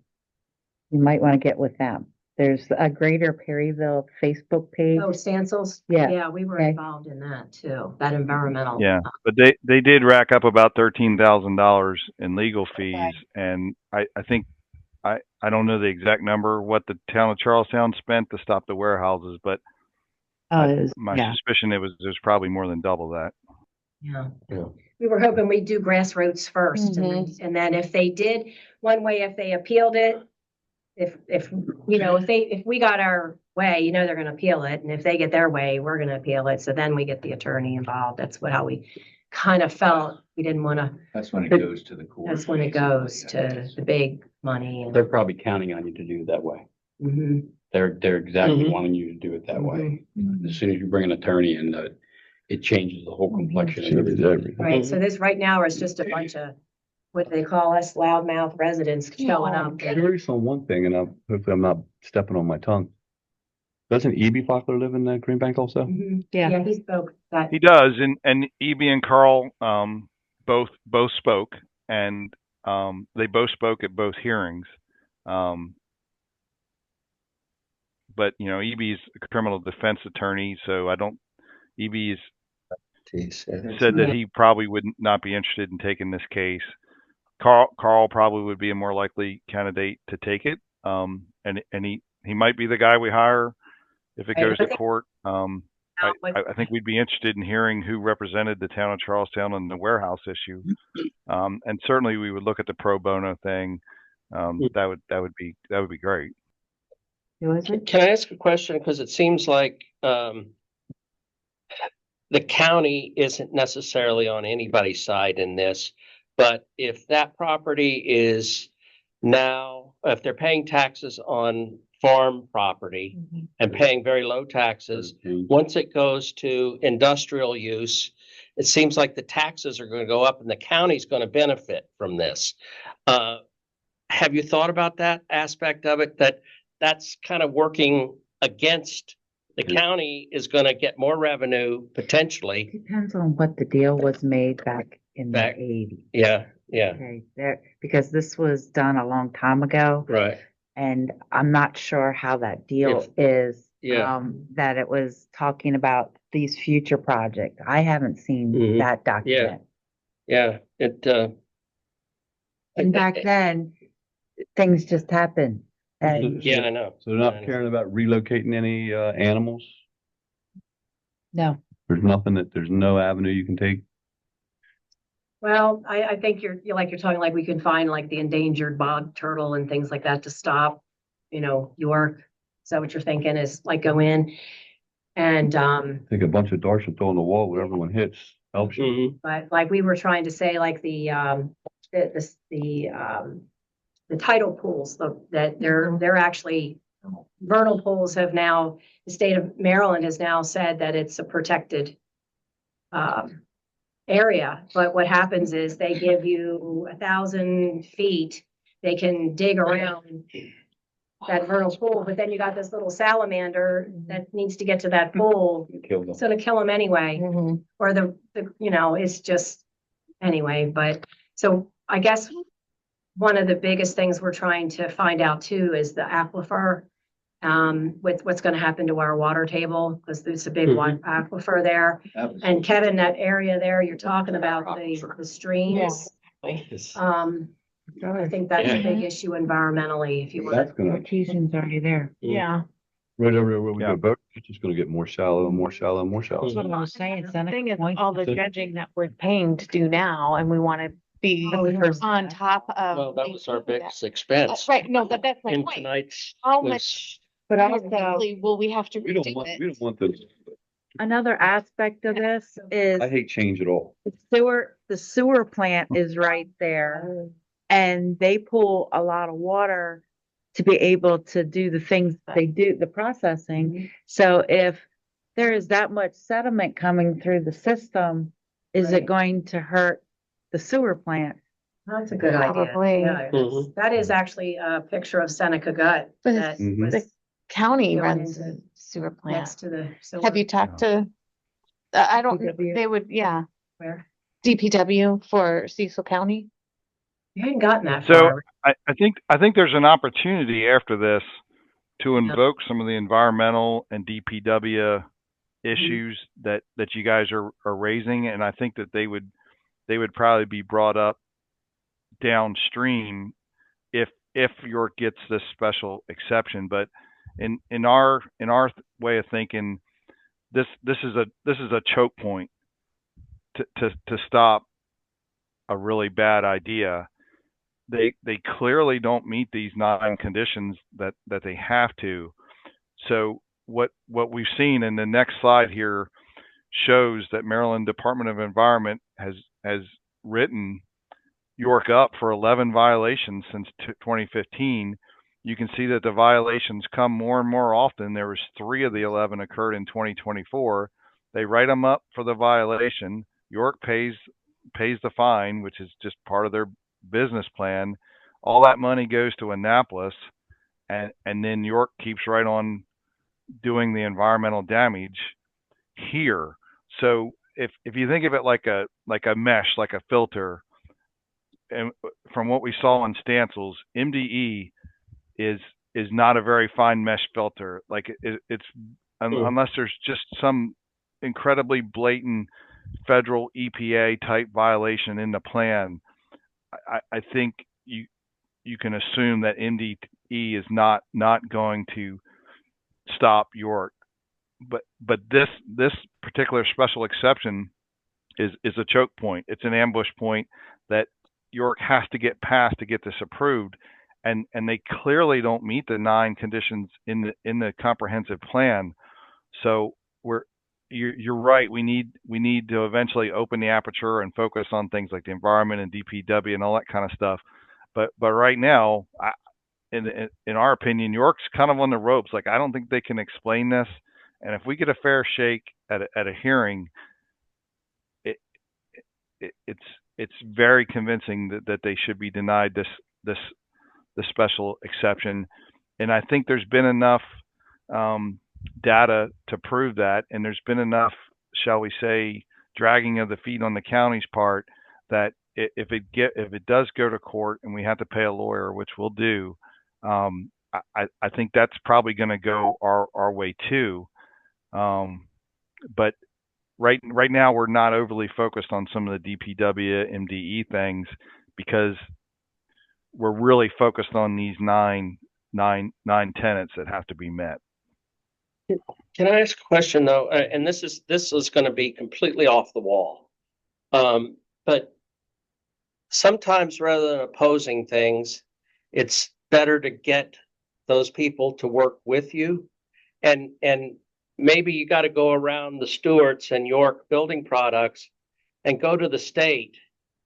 you might want to get with them. There's a Greater Perryville Facebook page. Oh, Stancils? Yeah. Yeah, we were Okay. involved in that too, that environmental. Yeah, but they did rack up about $13,000 in legal fees, and I think I don't know the exact number what the town of Charlestown spent to stop the warehouses, but my suspicion it was probably more than double that. Yeah. Yeah. We were hoping we'd do grassroots first and then if they did, one way, if they appealed it, if we got our way, they're gonna appeal it. And if they get their way, we're gonna appeal it. So then we get the attorney involved. That's how we kind of felt. We didn't wanna, That's when it goes to the court. that's when it goes to the big money. And They're probably counting on you to do it that way. Mhm. They're exactly Mhm. wanting you to do it that way. Mhm. As soon as you bring an attorney in, it changes the whole complexion of everything. Right, so this right now is just a bunch of, what they call us, loudmouth residents showing up. Curious on one thing, and hopefully I'm not stepping on my tongue. Doesn't E.B. Fockler live in Greenbank also? Mhm. Yeah. Yeah, he spoke that. He does, and E.B. and Carl both spoke, and they both spoke at both hearings. But E.B.'s a criminal defense attorney, so E.B.'s said that he probably would not be interested in taking this case. Carl probably would be a more likely candidate to take it. And he might be the guy we hire if it goes to court. I think we'd be interested in hearing who represented the town of Charlestown on the warehouse issue. And certainly we would look at the pro bono thing. That would be great. Can I ask a question? Because it seems like the county isn't necessarily on anybody's side in this, but if that property is now, if they're paying taxes on farm property and paying very low taxes, once it goes to industrial use, it seems like the taxes are going to go up and the county's going to benefit from this. Have you thought about that aspect of it, that's kind of working against the county is going to get more revenue potentially? Depends on what the deal was made back in the 80s. Yeah. Okay, because this was done a long time ago. Right. And I'm not sure how that deal is. Yeah. That it was talking about these future projects. I haven't seen that document. Yeah. And back then, things just happened. And Yeah, I know. So they're not caring about relocating any animals? no, There's no avenue you can take? Well, I think you're talking like we can find like the endangered bog turtle and things like that to stop, York. Is that what you're thinking is like go in and, Take a bunch of darts and throw on the wall, whatever one hits helps you. but like we were trying to say, like the tidal pools, that they're actually vernal pools have now, the state of Maryland has now said that it's a protected area. But what happens is they give you 1,000 feet, they can dig around that vernal pool, but then you got this little salamander that needs to get to that pool. It's gonna kill them anyway. Or it's just anyway, but so I guess one of the biggest things we're trying to find out too is the aquifer, with what's going to happen to our water table, because there's a big one aquifer there. And Kevin, that area there, you're talking about the streams. I think that's a big issue environmentally, if you want. Artesian's already there. Yeah. Right over where we go boat, it's just gonna get more shallow and more shallow and more shallow. That's what I was saying. The thing is, all the dredging that we're paying to do now, and we want to be on top of. Well, that was our biggest expense. Right, no, but that's my In point. tonight's How was- much, But how also, quickly will we have to We don't redo want, it? we don't want this. another aspect of this is I hate change at all. the sewer plant is right there. And they pull a lot of water to be able to do the things they do, the processing. So if there is that much sediment coming through the system, is it going to hurt the sewer plant? That's a good idea. Probably. Yeah, that is actually a picture of Seneca Gut But that Mhm. was County going runs into a sewer plant. next to the. Have you talked to, I don't, DPW? they would, yeah, Where? DPW for Cecil County? You hadn't gotten that So far. I think there's an opportunity after this to invoke some of the environmental and DPW issues that you guys are raising, and I think that they would probably be brought up downstream if York gets this special exception. But in our way of thinking, this is a choke point to stop a really bad idea. They clearly don't meet these 9 conditions that they have to. So what we've seen in the next slide here shows that Maryland Department of Environment has written York up for 11 violations since 2015. You can see that the violations come more and more often. There was 3 of the 11 occurred in 2024. They write them up for the violation. York pays the fine, which is just part of their business plan. All that money goes to Annapolis, and then York keeps right on doing the environmental damage here. So if you think of it like a mesh, like a filter, and from what we saw on Stancil's, MDE is not a very fine mesh filter. Like it's unless there's just some incredibly blatant federal EPA type violation in the plan, I think you can assume that MDE is not going to stop York. But this particular special exception is a choke point. It's an ambush point that York has to get past to get this approved, and they clearly don't meet the 9 conditions in the comprehensive plan. So you're right. We need to eventually open the aperture and focus on things like the environment and DPW and all that kind of stuff. But right now, in our opinion, York's kind of on the ropes. Like, I don't think they can explain this. And if we get a fair shake at a hearing, it's very convincing that they should be denied this special exception. And I think there's been enough data to prove that, and there's been enough, shall we say, dragging of the feet on the county's part, that if it does go to court and we have to pay a lawyer, which we'll do, I think that's probably going to go our way too. But right now we're not overly focused on some of the DPW, MDE things, because we're really focused on these nine tenets that have to be met. Can I ask a question though? And this is going to be completely off the wall. But sometimes rather than opposing things, it's better to get those people to work with you. And maybe you got to go around the Stewarts and York Building Products and go to the state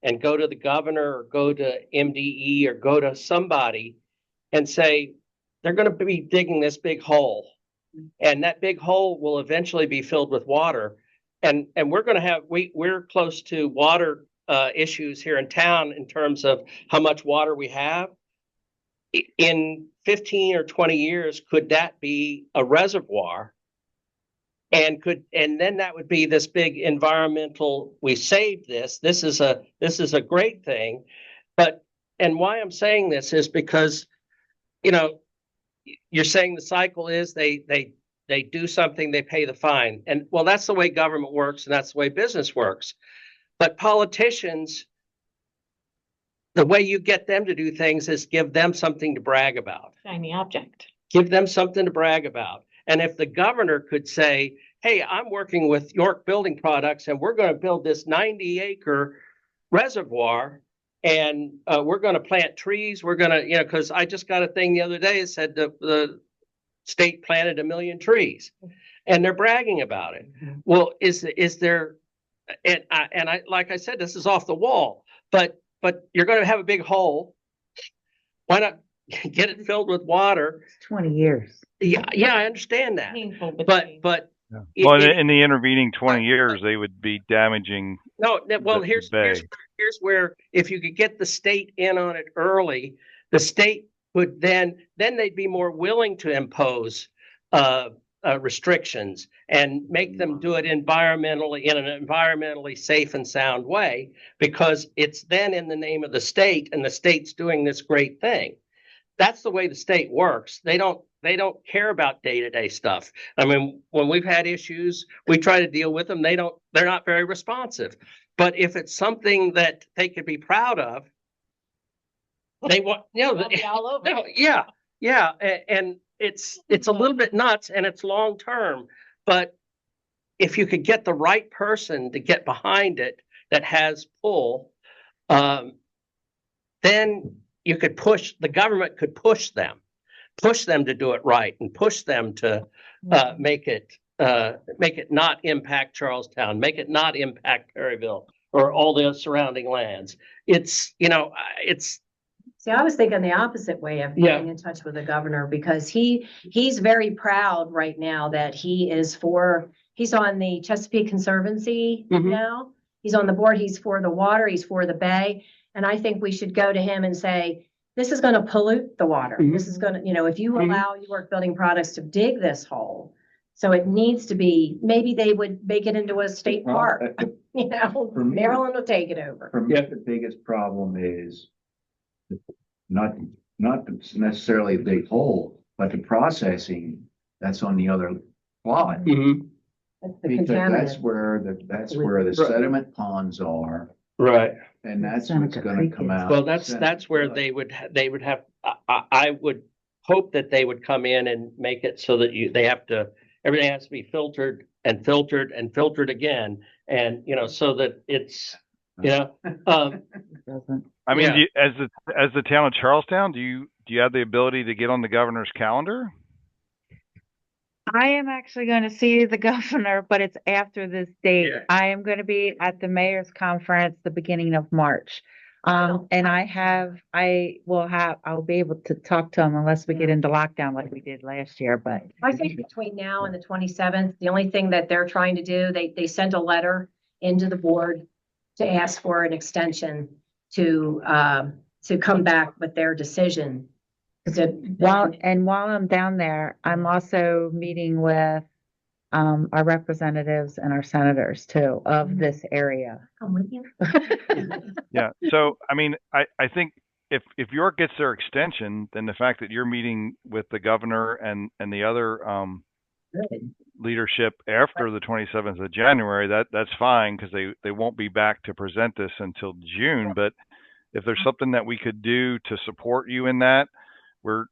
and go to the governor or go to MDE or go to somebody and say, they're going to be digging this big hole. And that big hole will eventually be filled with water. And we're going to have, we're close to water issues here in town in terms of how much water we have. In 15 or 20 years, could that be a reservoir? And then that would be this big environmental, we saved this. This is a great thing. And why I'm saying this is because, you're saying the cycle is they do something, they pay the fine. And well, that's the way government works, and that's the way business works. But politicians, the way you get them to do things is give them something to brag about. Shiny object. Give them something to brag about. And if the governor could say, hey, I'm working with York Building Products, and we're going to build this 90-acre reservoir, and we're going to plant trees. We're going to, because I just got a thing the other day that said the state planted 1 million trees, and they're bragging about it. Well, is there, and I like I said, this is off the wall, but you're going to have a big hole. Why not get it filled with water? It's 20 years. Yeah, I understand that. But yeah. Well, in the intervening 20 years, they would be damaging. No, well, here's where, if you could get the state in on it early, the state would then they'd be more willing to impose restrictions and make them do it in an environmentally safe and sound way, because it's then in the name of the state, and the state's doing this great thing. that's the way the state works. They don't care about day-to-day stuff. I mean, when we've had issues, we try to deal with them. They're not very responsive. But if it's something that they could be proud of, they want, all over. no, yeah. And it's a little bit nuts and it's long term, but if you could get the right person to get behind it that has pull, then you could the government could push them to do it right and push them to make it not impact Charlestown, make it not impact Perryville or all the surrounding lands. See, I was thinking the opposite way of getting in touch with the governor, because he's very proud right now that he's on the Chesapeake Conservancy now. He's on the board. He's for the water. He's for the bay. And I think we should go to him and say, this is going to pollute the water. This is going to, if you allow York Building Products to dig this hole, so it needs to be, maybe they would make it into a state park. Maryland will take it over. For me, the biggest problem is not necessarily a big hole, but the processing that's on the other plot. Because that's where the sediment ponds are. Right. And that's what's going to come out. Well, that's where they would have. I would hope that they would come in and make it so that everything has to be filtered and filtered and filtered again, and so that it's I mean, as the town of Charlestown, do you have the ability to get on the governor's calendar? I am actually going to see the governor, but it's after this date. Yeah. I am going to be at the mayor's conference the beginning of March. And I'll be able to talk to him unless we get into lockdown like we did last year, but. I think between now and the 27th, the only thing that they're trying to do, they sent a letter into the board to ask for an extension to come back with their decision. While I'm down there, I'm also meeting with our representatives and our senators too of this area. Come with you. Yeah. So, I mean, I think if York gets their extension, then the fact that you're meeting with the governor and the other leadership after the 27th of January, that's fine, because they won't be back to present this until June. But if there's something that we could do to support you in that, we're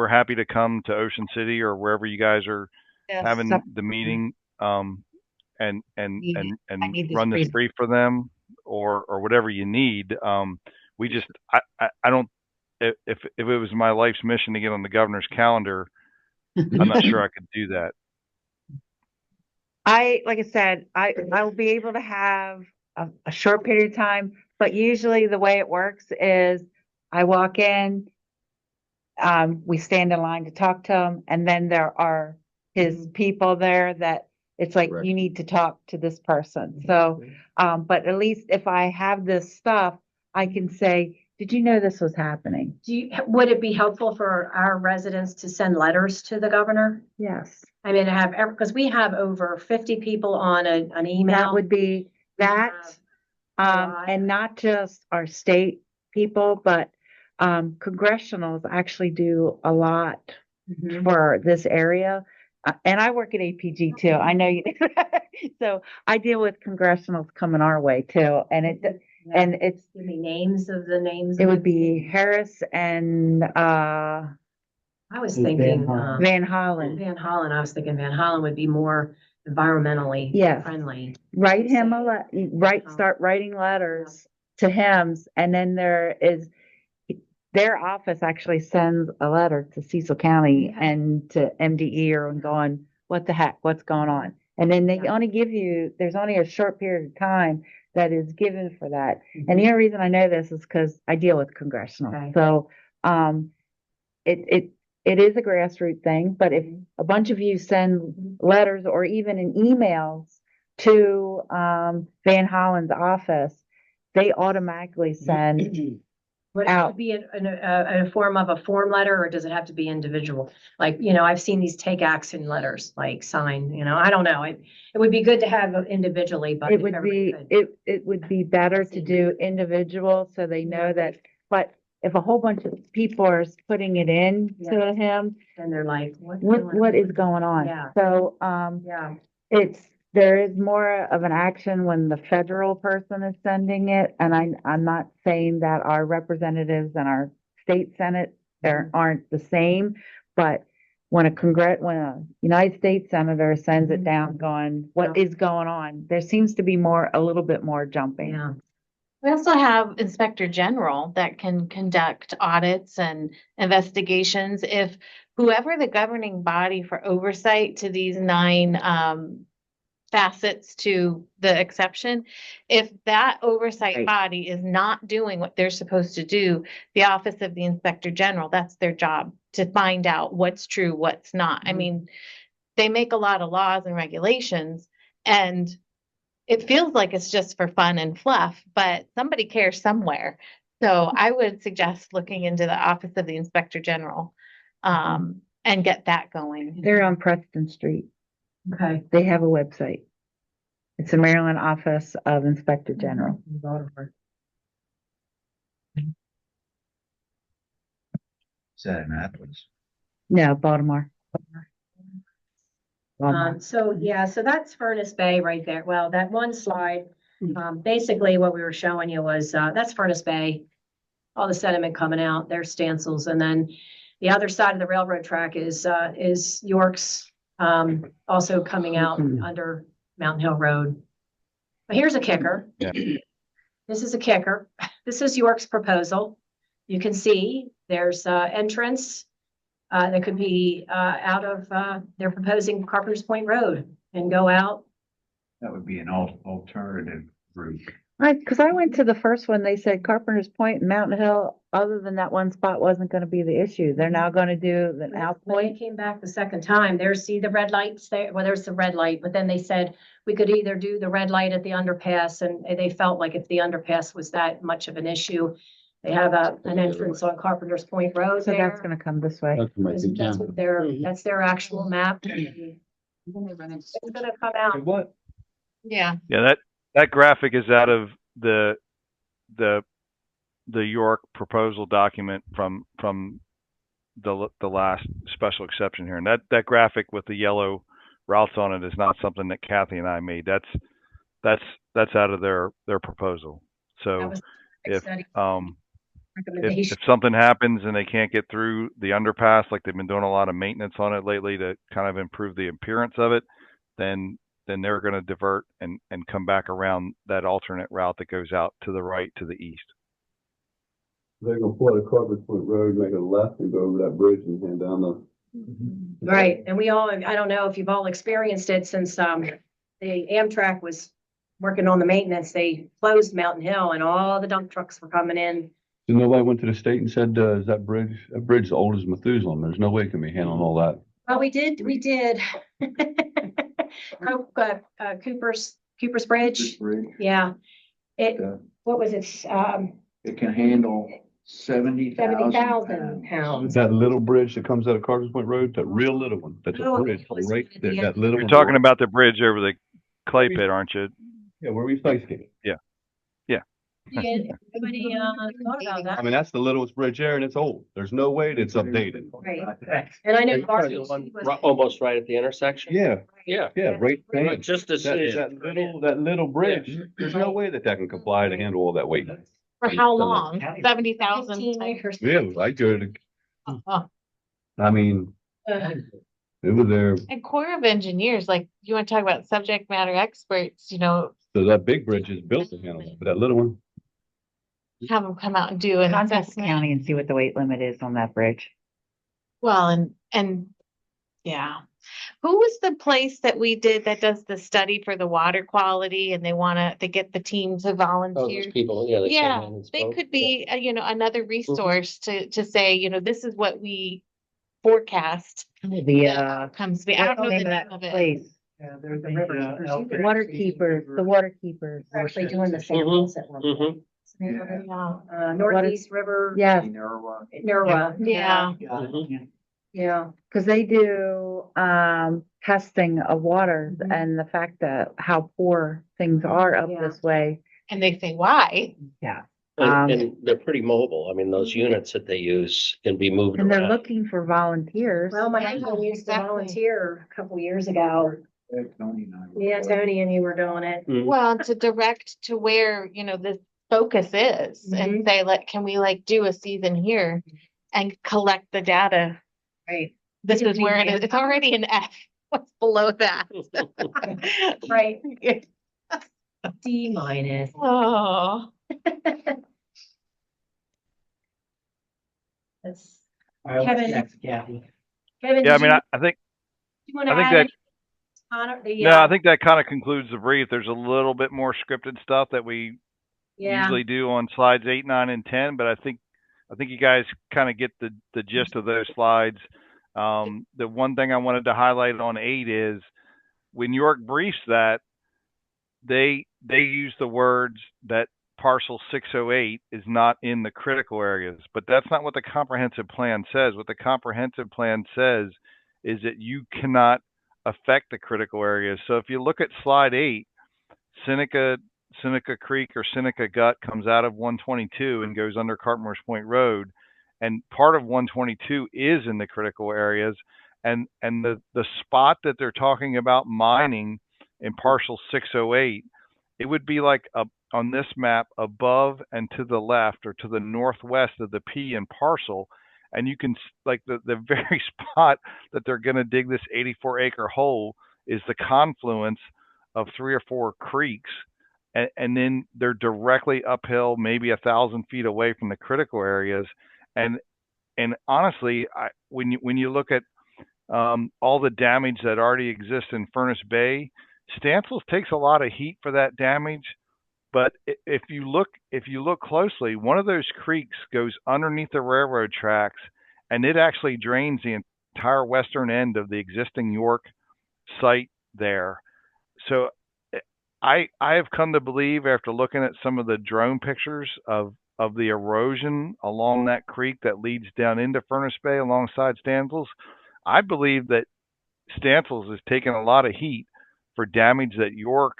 happy to come to Ocean City or wherever you guys are having the meeting, and run this brief for them or whatever you need. I don't, if it was my life's mission to get on the governor's calendar, I'm not sure I could do that. Like I said, I'll be able to have a short period of time, but usually the way it works is I walk in, we stand in line to talk to him, and then there are his people there that it's like, you need to talk to this person. So, but at least if I have this stuff, I can say, did you know this was happening? Would it be helpful for our residents to send letters to the governor? Yes. I mean, because we have over 50 people on an email. That would be that, and not just our state people, but congressionals actually do a lot for this area. And I work at APG too. I know you. So I deal with congressionals coming our way too. And it's give me names of the names. It would be Harris and I was thinking Van Hollen. Van Hollen. I was thinking Van Hollen would be more environmentally friendly. Write him start writing letters to him, and then their office actually sends a letter to Cecil County and to MDE and going, what the heck, what's going on? And then they only there's only a short period of time that is given for that. And the only reason I know this is because I deal with congressional. Okay. So it is a grassroots thing, but if a bunch of you send letters or even in emails to Van Hollen's office, they automatically send Would it be in a form of a form letter, or does it have to be individual? Like, I've seen these take action letters, like sign, I don't know. It would be good to have individually, but it would be better to do individual so they know that. But if a whole bunch of people are putting it in Yeah. to him, And they're like, what's what is going on? Yeah. So, Yeah. there is more of an action when the federal person is sending it, and I'm not saying that our representatives and our state senate aren't the same, but when a United States senator sends it down going, what is going on? There seems to be a little bit more jumping. Yeah. We also have Inspector General that can conduct audits and investigations if whoever the governing body for oversight to these 9 facets to the exception, if that oversight Right. body is not doing what they're supposed to do, the Office of the Inspector General, that's their job to find out what's true, what's not. I mean, they make a lot of laws and regulations, and it feels like it's just for fun and fluff, but somebody cares somewhere. So I would suggest looking into the Office of the Inspector General, and get that going. They're on Preston Street. Okay. They have a website. It's the Maryland Office of Inspector General. Is that in Athens? No, Baltimore. Baltimore. So that's Furnace Bay right there. Well, that one slide, basically what we were showing you was, that's Furnace Bay. All the sediment coming out, there's Stancils, and then the other side of the railroad track is York's, also coming out under Mountain Hill Road. But here's a kicker. Yeah. This is a kicker. This is York's proposal. You can see there's entrance that could be out of, they're proposing Carpenter's Point Road and go out. That would be an alternative route. Because I went to the first one, they said Carpenter's Point and Mountain Hill, other than that one spot, wasn't going to be the issue. They're now going to do an out When point. they came back the second time, see the red lights there. Well, there's the red light, but then they said we could either do the red light at the underpass, and they felt like if the underpass was that much of an issue, they have an entrance on Carpenter's Point Road So there. that's going to come this way. That's their actual map. It's gonna come out. What? Yeah. Yeah, that graphic is out of the York proposal document from the last special exception here. And that graphic with the yellow routes on it is not something that Kathy and I made. That's out of their proposal. That So was if study if recommendation. something happens and they can't get through the underpass, like they've been doing a lot of maintenance on it lately to kind of improve the appearance of it, then they're going to divert and come back around that alternate route that goes out to the right, to the east. They're gonna pull the Carpenter's Point Road, make a left and go over that bridge and head down the. Right, and I don't know if you've all experienced it since the Amtrak was working on the maintenance, they closed Mountain Hill and all the dump trucks were coming in. Nobody went to the state and said, is that bridge is old as Methuselah. There's no way it can be handling all that. Well, we did. Cooper's Bridge. Yeah. What was it? It can handle 70,000 pounds. That little bridge that comes out of Carpenter's Point Road, that real little one, that's a Oh, bridge, it was right at there, the that little. You're one. talking about the bridge over the clay pit, aren't you? Yeah, where we used to ice skate. Everybody thought about I that. mean, that's the littlest bridge there and it's old. There's no way it's updated. Right. And I know Marty was. Almost right at the intersection. Yeah, Yeah. yeah, right there. Just to see it. That little bridge, there's no way that can comply to handle all that weight. For how long? 70,000. 15 acres. Yeah, I could, Oh. I mean, Uh, it was there, And Corps of Engineers, like you want to talk about subject matter experts, so that big bridge is built to handle it, but that little one. have them come out and do an Contact assessment. county and see what the weight limit is on that bridge. Well, and yeah. Who was the place that we did that does the study for the water quality and they get the team to Oh, volunteer? those people, yeah, they came Yeah, in and they spoke. could be, another resource to say, this is what we forecast. The, Comes to be, I don't know the name name of of that it. place. Yeah, there's The river. Water keepers, the water keepers. We're actually doing the samples at one point. Yeah. Northeast River. Yes, Nura. Yeah. Yeah. because they do, testing of water and the fact that how poor things are up Yeah. this way. And they say, why? Yeah. And they're pretty mobile. I mean, those units that they use can be moved And they're around. looking for volunteers. Well, my Yeah, husband used to exactly. volunteer a couple years ago. Tony and I were- Yeah, Tony and you were doing it. Well, to direct to where, the focus is and say, like, can we like do a season here and collect the data? Right. This is where it is. It's already an F. What's below that? Right. D minus. Oh, That's, All right, what's Kevin. next, Kathy? Kevin, Yeah, I did mean, you, I think, you want to I think add that, any- Connor, the, no, I think that kind of concludes the brief. There's a little bit more scripted stuff that we yeah, usually do on slides 8, 9, and 10, but I think you guys kind of get the gist of those slides. The one thing I wanted to highlight on 8 is when York briefs that, they use the words that parcel 608 is not in the critical areas, but that's not what the comprehensive plan says. What the comprehensive plan says is that you cannot affect the critical areas. So if you look at slide 8, Seneca Creek or Seneca Gut comes out of 122 and goes under Carpenter's Point Road, and part of 122 is in the critical areas, and the spot that they're talking about mining in parcel 608, it would be like on this map above and to the left or to the northwest of the P in parcel, and you can like the very spot that they're going to dig this 84-acre hole is the confluence of 3 or 4 creeks, and then they're directly uphill, maybe 1,000 feet away from the critical areas, and honestly, when you look at all the damage that already exists in Furnace Bay, Stancils takes a lot of heat for that damage. But if you look closely, one of those creeks goes underneath the railroad tracks, and it actually drains the entire western end of the existing York site there. So I have come to believe, after looking at some of the drone pictures of the erosion along that creek that leads down into Furnace Bay alongside Stancils, I believe that Stancils has taken a lot of heat for damage that York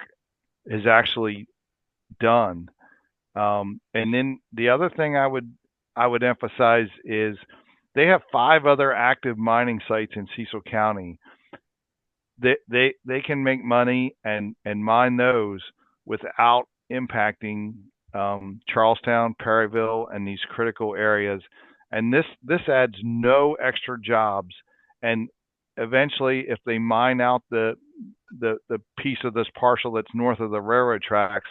has actually done. And then the other thing I would emphasize is they have 5 other active mining sites in Cecil County. They can make money and mine those without impacting Charlestown, Perryville, and these critical areas. And this adds no extra jobs. And eventually, if they mine out the piece of this parcel that's north of the railroad tracks,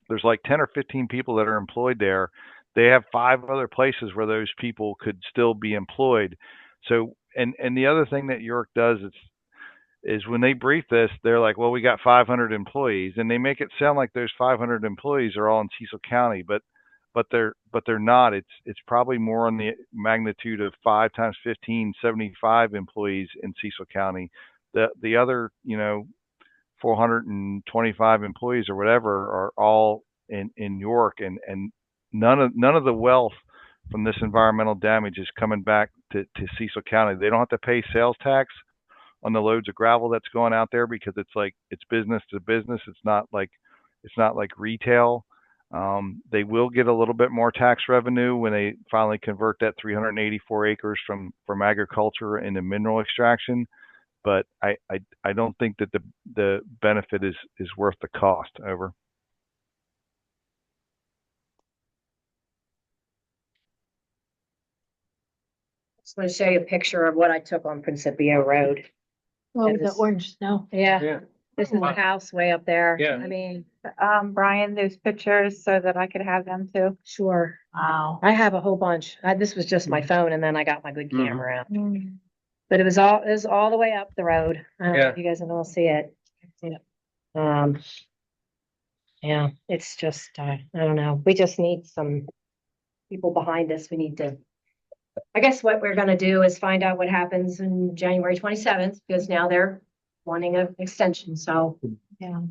there's like 10 or 15 people that are employed there. They have 5 other places where those people could still be employed. So, and the other thing that York does is when they brief this, they're like, well, we got 500 employees, and they make it sound like those 500 employees are all in Cecil County, but they're not. It's probably more on the magnitude of 5 times 15, 75 employees in Cecil County. The other, 425 employees or whatever are all in York, and none of the wealth from this environmental damage is coming back to Cecil County. They don't have to pay sales tax on the loads of gravel that's going out there because it's business to business. It's not like retail. They will get a little bit more tax revenue when they finally convert that 384 acres from agriculture into mineral extraction. But I don't think that the benefit is worth the cost. Over. just want to show you a picture of what I took on Principio Road. oh, And the this- orange snow. Yeah, this is the house way up there. Yeah. I mean, Brian, those pictures so that I could have them too. Sure. Wow. I have a whole bunch. This was just my phone, and then I got my good Mhm. camera out. Mm. But it was all the way up the road. I don't know Yeah. if you guys can all see it. Yeah, it's just, I don't know. We just need some people behind us. We need to, I guess what we're gonna do is find out what happens in January 27th, because now they're wanting an extension, so. Yeah.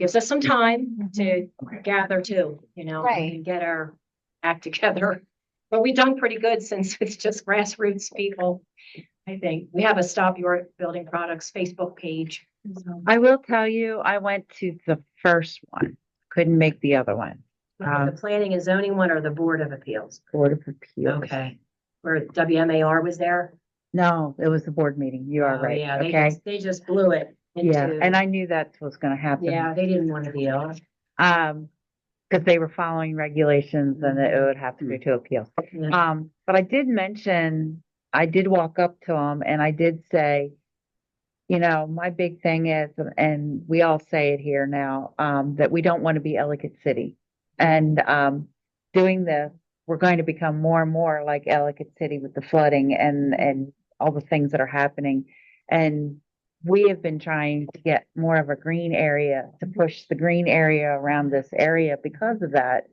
Gives us some time to gather too, Right. and get our act together. But we've done pretty good since it's just grassroots people. I think we have a Stop Your Building Products Facebook page. So, I will tell you, I went to the first one, couldn't make the other one. The planning and zoning one or the Board of Appeals? Board of Appeals. Okay. Where WMAR was there? No, it was the board meeting. You are Oh, right. Yeah, Okay. they just blew it Yeah, into. and I knew that's what's gonna happen. Yeah, they didn't want to deal. Because they were following regulations and it would have to go to appeals. Yeah. But I did mention, I did walk up to him and I did say, you know, my big thing is, and we all say it here now, that we don't want to be Ellicott City. And doing this, we're going to become more and more like Ellicott City with the flooding and all the things that are happening. And we have been trying to get more of a green area, to push the green area around this area because of that.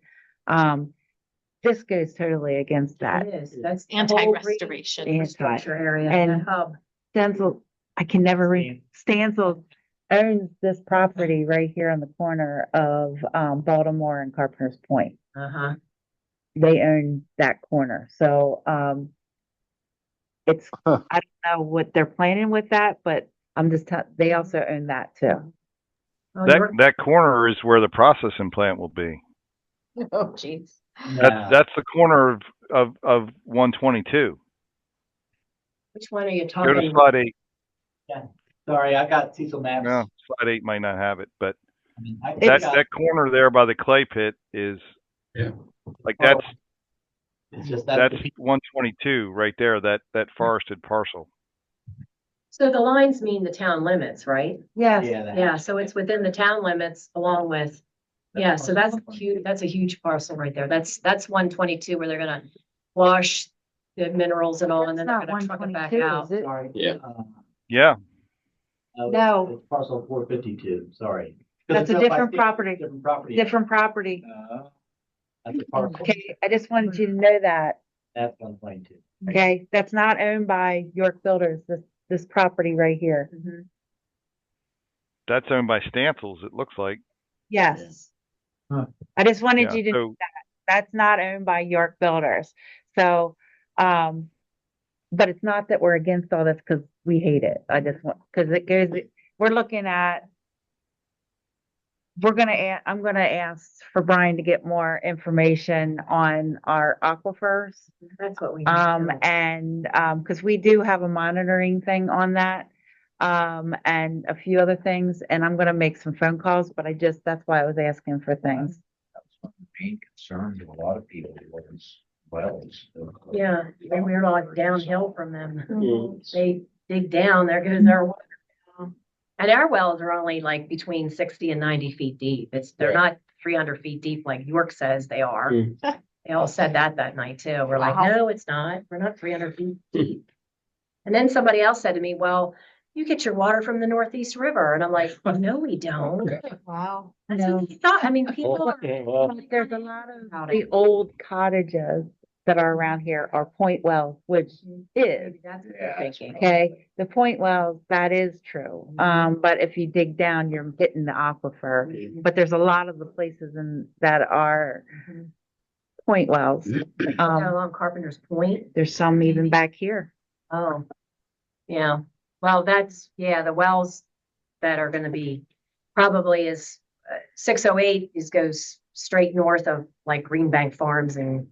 This goes totally against that. It is. That's the whole Anti-restoration. infrastructure area. And- that hub. Stansel, I can never read, Stansel owns this property right here on the corner of Baltimore and Carpenter's Point. Uh-huh. They own that corner. So it's, Huh. I don't know what they're planning with that, but I'm just, they also own that too. Oh, That corner is where the processing plant will be. Oh, jeez. That's the corner of 122. which one are you Go to talking? slide 8. Sorry, I got Cecil maps. No, slide 8 might not have it, but I mean, I that think that corner there by the clay pit is Yeah. like that's it's just that. that's 122 right there. That forested parcel. So the lines mean the town limits, right? Yes. Yeah. Yeah, so it's within the town limits along with, yeah, so that's huge, that's a huge parcel right there. That's 122 where they're gonna wash the minerals and all, and then they're Not gonna truck it back 122, out. is it? Sorry. Yeah. Yeah, No. It's parcel 452, sorry. That's a different property. Different property. Different property. That's a parcel. Okay, I just wanted you to know that. That's 122. Okay, that's not owned by York Builders, this property right here. Mhm. that's owned by Stansel's. It looks like. Yes. Huh. I just wanted Yeah, you to know so that's not owned by York Builders. So, but it's not that we're against all this because we hate it. I just want, because it goes, we're looking at, I'm gonna ask for Brian to get more information on our aquifers. That's what we. need to- And, because we do have a monitoring thing on that, and a few other things, and I'm gonna make some phone calls, but that's why I was asking for things. That was one of the main concerns of a lot of people was wells. Yeah, and we're like downhill from them. Mhm. They dig down, there goes our water. And our wells are only like between 60 and 90 feet deep. They're Yeah. not 300 feet deep like York says they are. Mm. They all said that night too. We're like, Wow. no, it's not. We're not 300 feet deep. And then somebody else said to me, well, you get your water from the Northeast River. And I'm like, well, no, we don't. Wow. That's what they thought. I mean, people are. But there's a lot of the old cottages that are around here are point wells, which is, Maybe that's what they're thinking. okay, the point wells, that is true. But if you dig down, you're hitting the aquifer. But there's a lot of the places that are Mhm. point wells. Along Carpenter's Point. There's some even back here. Oh, yeah. Well, the wells that are gonna be probably is 608 goes straight north of like Greenbank Farms and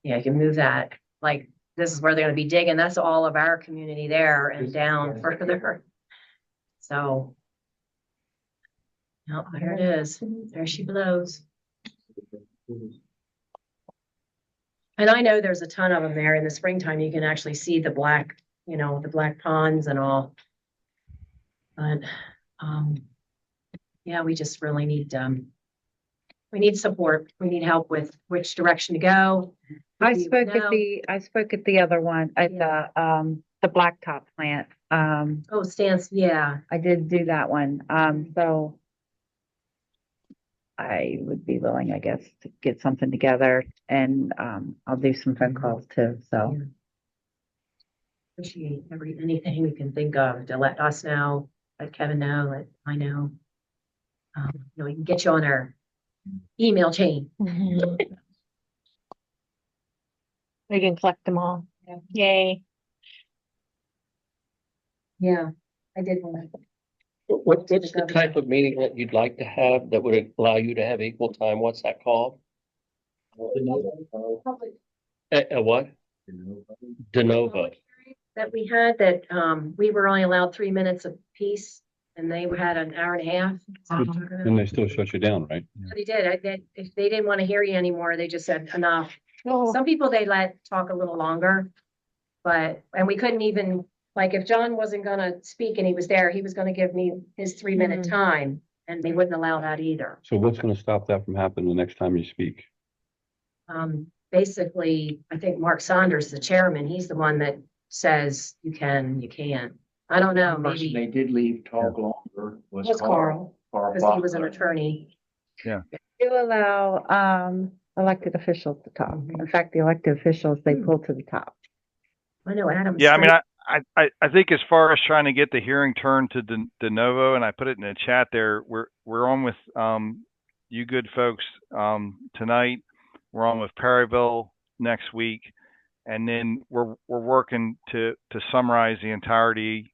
yeah, you can move that. Like, this is where they're gonna be digging. That's all of our community there and down further. So. Oh, there it is. There she blows. And I know there's a ton of them there in the springtime. You can actually see the black, the black ponds and all. But, yeah, we just really need, we need support. We need help with which direction to go. I You spoke know. at the other one, at the blacktop plant. Oh, Stance, yeah. I did do that one. So I would be willing, I guess, to get something together and, I'll do some phone calls too, so. Yeah. Appreciate anything you can think of to let us know, let Kevin know, let I know. We can get you on our email chain. We can collect them all. Yay. Yeah, I did want to What's the type of meeting that you'd like to have that would allow you to have equal time? What's that called? A what? De novo. That we had that, we were only allowed 3 minutes apiece and they had an hour and a half. And they still shut you down, right? They did. If they didn't want to hear you anymore, they just said enough. Oh. Some people they let talk a little longer, and we couldn't even, like, if John wasn't gonna speak and he was there, he was gonna give me his 3 minute time, and they wouldn't allow that either. So what's gonna stop that from happening the next time you speak? Basically, I think Mark Saunders, the chairman, he's the one that says you can, you can't. I don't know, One person maybe they did leave talk longer it was Carl, because he was an Bachler. attorney. Do allow, elected officials to talk. In fact, the elected officials, they pull to the top. I know Adam. Yeah, I mean, I think as far as trying to get the hearing turned to de novo, and I put it in the chat there, we're on with you good folks tonight. We're on with Perryville next week, and then we're working to summarize the entirety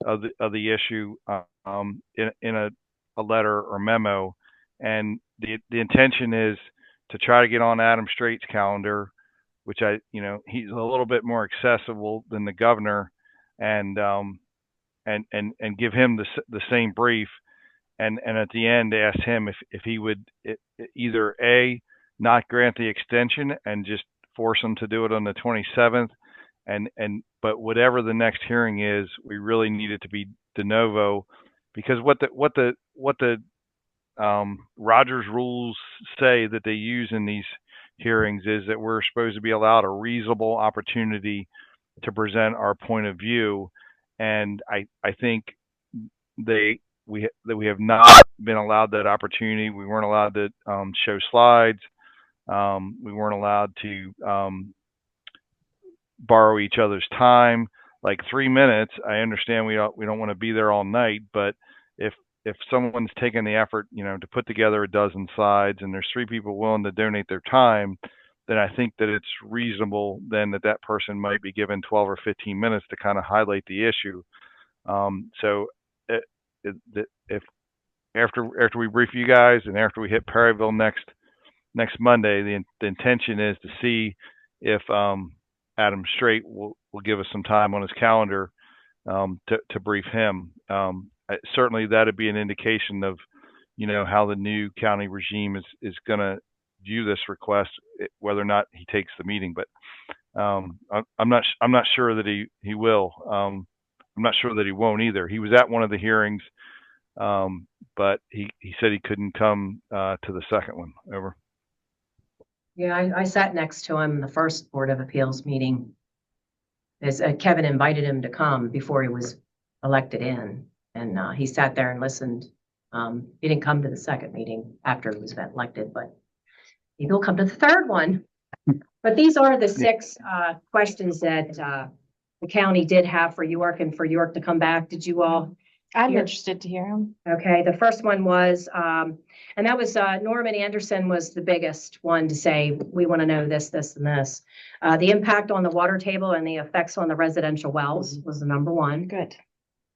of the issue in a letter or memo, and the intention is to try to get on Adam Straight's calendar, which he's a little bit more accessible than the governor, and give him the same brief, and at the end ask him if he would either not grant the extension and just force him to do it on the 27th, but whatever the next hearing is, we really need it to be de novo, because what the Rogers rules say that they use in these hearings is that we're supposed to be allowed a reasonable opportunity to present our point of view, and I think we have not been allowed that opportunity. We weren't allowed to show slides. We weren't allowed to borrow each other's time. Like 3 minutes, I understand we don't want to be there all night, but if someone's taken the effort, to put together a dozen slides and there's 3 people willing to donate their time, then I think that it's reasonable then that person might be given 12 or 15 minutes to kind of highlight the issue. So if after we brief you guys and after we hit Perryville next Monday, the intention is to see if Adam Straight will give us some time on his calendar to brief him. Certainly that'd be an indication of how the new county regime is going to view this request, whether or not he takes the meeting. But I'm not sure that he will. I'm not sure that he won't either. He was at one of the hearings, but he said he couldn't come to the second one. Over. Yeah, I sat next to him in the first Board of Appeals meeting. As Kevin invited him to come before he was elected in, and he sat there and listened. He didn't come to the second meeting after he was elected, but maybe he'll come to the third one. But these are the 6 questions that the county did have for York and for York to come back. Did you all? I'm hear? interested to hear him. Okay, the first one was, and that was Norman Anderson was the biggest one to say, we want to know this, this, and this. The impact on the water table and the effects on the residential wells was the number 1. Good.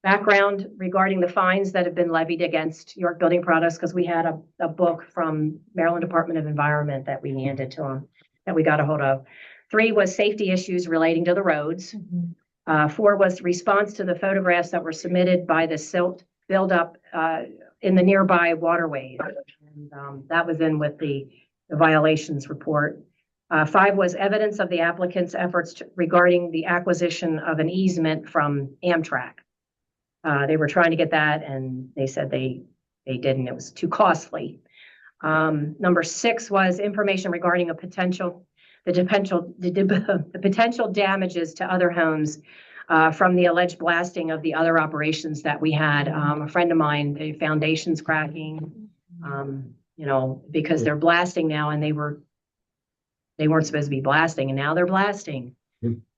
Background regarding the fines that have been levied against York Building Products, because we had a book from Maryland Department of Environment that we handed to them, that we got a hold of. 3 was safety issues relating to the roads. 4 was response to the photographs that were submitted by the silt buildup in the nearby waterways. And that was in with the violations report. 5 was evidence of the applicant's efforts regarding the acquisition of an easement from Amtrak. They were trying to get that, and they said they didn't. It was too costly. Number 6 was information regarding the potential damages to other homes from the alleged blasting of the other operations that we had. A friend of mine, the foundation's cracking, because they're blasting now, and they weren't supposed to be blasting, and now they're blasting.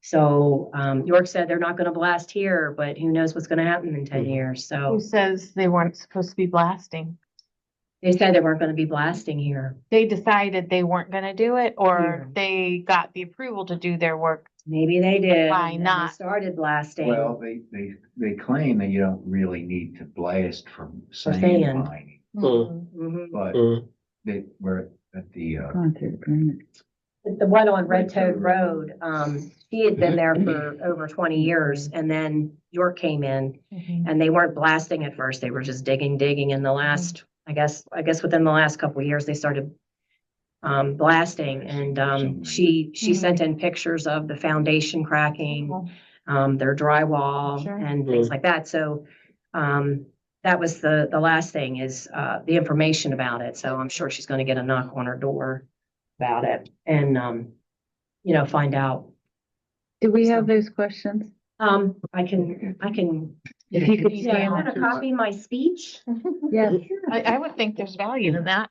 So York said they're not going to blast here, but who knows what's going to happen in 10 years. So Who says they weren't supposed to be blasting? they said they weren't going to be blasting here. They decided they weren't going to do it, or Yeah. they got the approval to do their work Maybe they did. Why and they not? Started blasting. Well, they claim that you don't really need to blast from For sand sand. mining, Mhm. but they were at the, The one on Red Toad Road, she had been there for over 20 years, and then York came in, and they weren't blasting at first, they were just digging, and the last, I guess within the last couple of years, they started blasting, and she sent in pictures of the foundation cracking, their drywall Sure. and things like that, so that was the last thing is the information about it, so I'm sure she's gonna get a knock on her door about it and, find out. Do we have those questions? I can. If you could Yeah, scan want to that. copy my speech? Yes, I would think there's value in that.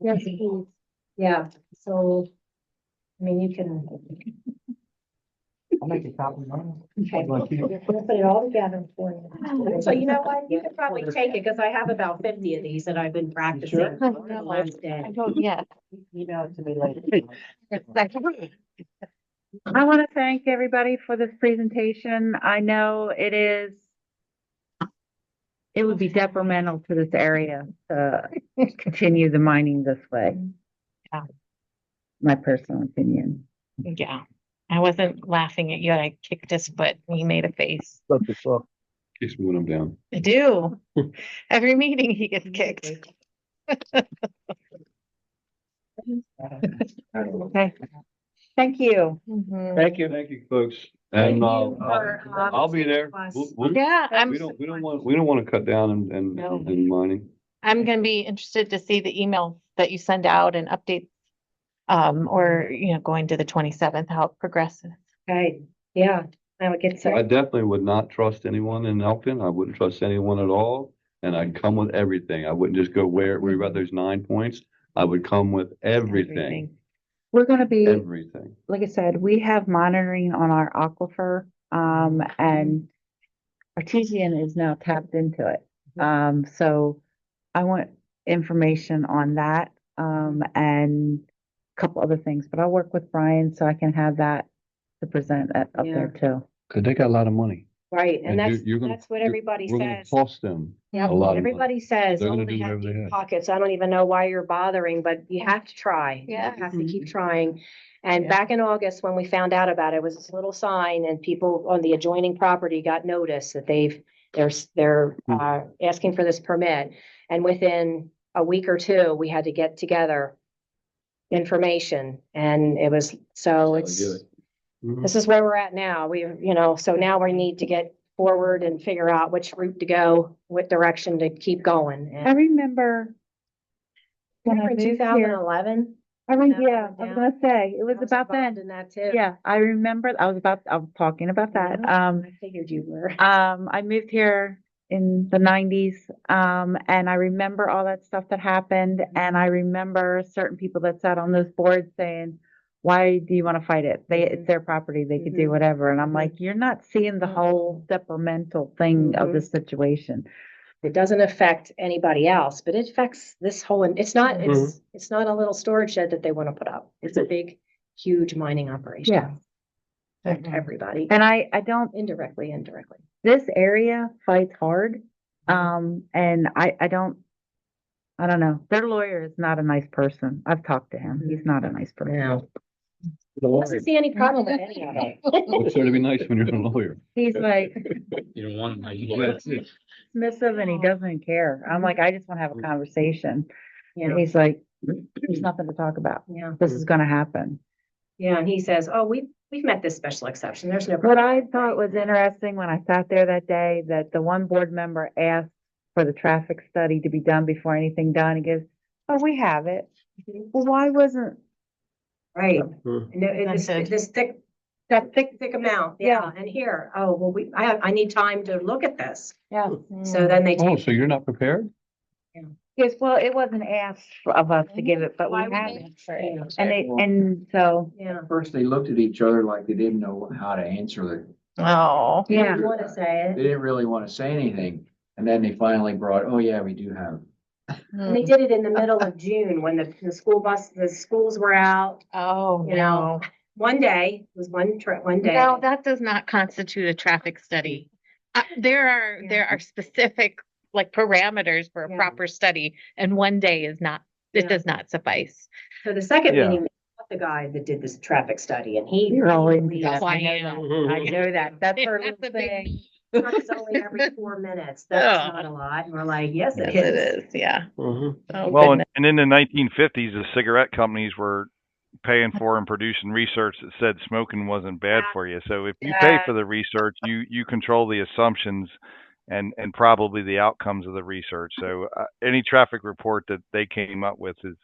Yes, please. Yeah, so, I mean, you can. I'll make a copy. Okay. We'll put it all together for you. So you know what, you could probably take it, because I have about 50 of these that I've been practicing Sure. for the last day. I don't yet. Email it to me later. I want to thank everybody for this presentation. I know it would be detrimental to this area to continue the mining this way. Yeah. My personal opinion. Yeah. I wasn't laughing at you. I kicked his foot and he made a face. Keeps moving them down. I do. Every meeting he gets kicked. Okay. Thank you. Thank you, folks. And, Thank you for, I'll be there. Yeah, We don't want to cut down and mining. I'm gonna be interested to see the email that you send out and updates. Or, going to the 27th, how it progresses. Okay, yeah, I would get I some. definitely would not trust anyone in Elkton. I wouldn't trust anyone at all. And I'd come with everything. I wouldn't just go where we got there's 9 points. I would come with everything. We're going to be, Everything. like I said, we have monitoring on our aquifer, and Artesian is now tapped into it. So I want information on that, and a couple other things, but I'll work with Brian so I can have that to present up there too. Cause they got a lot of money. Right, and that's, you're gonna- that's what everybody We're gonna says. cost them Yep, a lot of money. everybody says, They're oh, gonna they do have whatever they deep have. pockets. I don't even know why you're bothering, but you have to try. Yeah. You have to keep trying. And back in August, when we found out about it, it was this little sign and people on the adjoining property got notice that they're asking for this permit. And within a week or two, we had to get together information and it was, so it's, this is where we're at now. So now we need to get forward and figure out which route to go, what direction to keep going. I And remember when I remember in moved here, 2011? I was Yeah. gonna say, it was I was about involved then. in that too. Yeah, I remember, I was talking about that. I figured you were. I moved here in the 90s, and I remember all that stuff that happened, and I remember certain people that sat on those boards saying, why do you want to fight it? It's their property, they could do whatever, and I'm like, you're not seeing the whole detrimental thing of the situation. It doesn't affect anybody else, but it affects this whole, and it's not a little storage shed that they want to put up. It's a big, huge mining operation. Yeah. Affect everybody. And I don't, Indirectly. this area fights hard, and I don't know, their lawyer is not a nice person. I've talked to him, he's not a nice person. No. Doesn't see any problem with any of it. It's sure to be nice when you're a lawyer. He's like You don't want to. dismissive and he doesn't care. I'm like, I just want to have a conversation. Yeah, And he's like, there's nothing to talk about. yeah, This is gonna happen. yeah. And he says, oh, we've met this special exception. There's no. What I thought was interesting when I sat there that day, that the one board member asked for the traffic study to be done before anything done. He goes, oh, we have it. Well, why wasn't Right. No, this thick, that thick? thick amount. Yeah. And here, oh, well, I need time to look at this. Yeah. So then they Oh, take. so you're not prepared? Yes, well, it wasn't asked of us to give it, but we Why would have they? it. And so, Yeah. First, they looked at each other like they didn't know how to answer it. Oh. They yeah. didn't want to say They it. didn't really want to say anything. And then they finally brought, oh yeah, we do have. And they did it in the middle of June when the schools were out. Oh, You know. one day, it was one trip, one day. No, that does not constitute a traffic study. There are specific like parameters for a Yeah. proper study, and one day is not, it Yeah. does not suffice. So the second Yeah. meeting, we got the guy that did this traffic study and he. You're always really yes, I quiet. know that. I know that. That's her That's little a big thing. Truck is only every 4 minutes. That's not a lot. And we're like, yes, it Yes, it is. is, yeah. Mhm. Oh, Well, goodness. and in the 1950s, the cigarette companies were paying for and producing research that said smoking wasn't bad for you. So if you pay for the research, you control the assumptions and probably the outcomes of the research. So any traffic report that they came up with has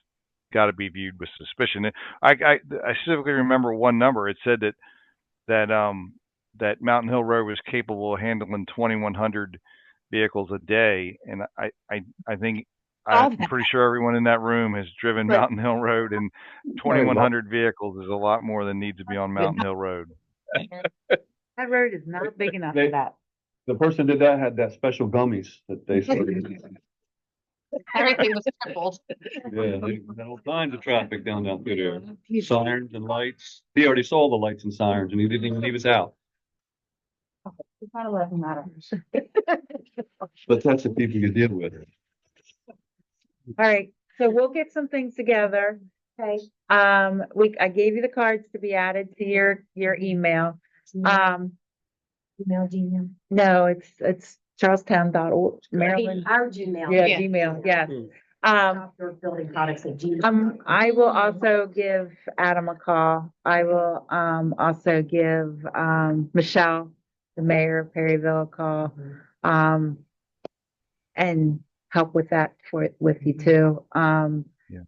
got to be viewed with suspicion. I specifically remember one number. It said that Mountain Hill Road was capable of handling 2,100 vehicles a day, and I think I'm pretty sure everyone in that room has driven Right. Mountain Hill Road, and 2,100 vehicles is a lot more than needs to be on Mountain Hill Road. That road is not big enough They- for that. The person did that had that special gummies that they. Everything was tripled. Yeah, they had all kinds of traffic down through there. Sirens and lights. He already saw the lights and sirens and he didn't even leave his house. It's not 11 matters. But that's the people you deal with. All right, so we'll get some things together. Okay. I gave you the cards to be added to your email. Email, Gmail. No, it's charlestown.org, Maryland. Our Gmail. Yeah, Yeah. Gmail, yes. Your building products at Gmail. I will also give Adam a call. I will, also give, Michelle, the mayor of Perryville, a call. And help with that with you too. Yeah.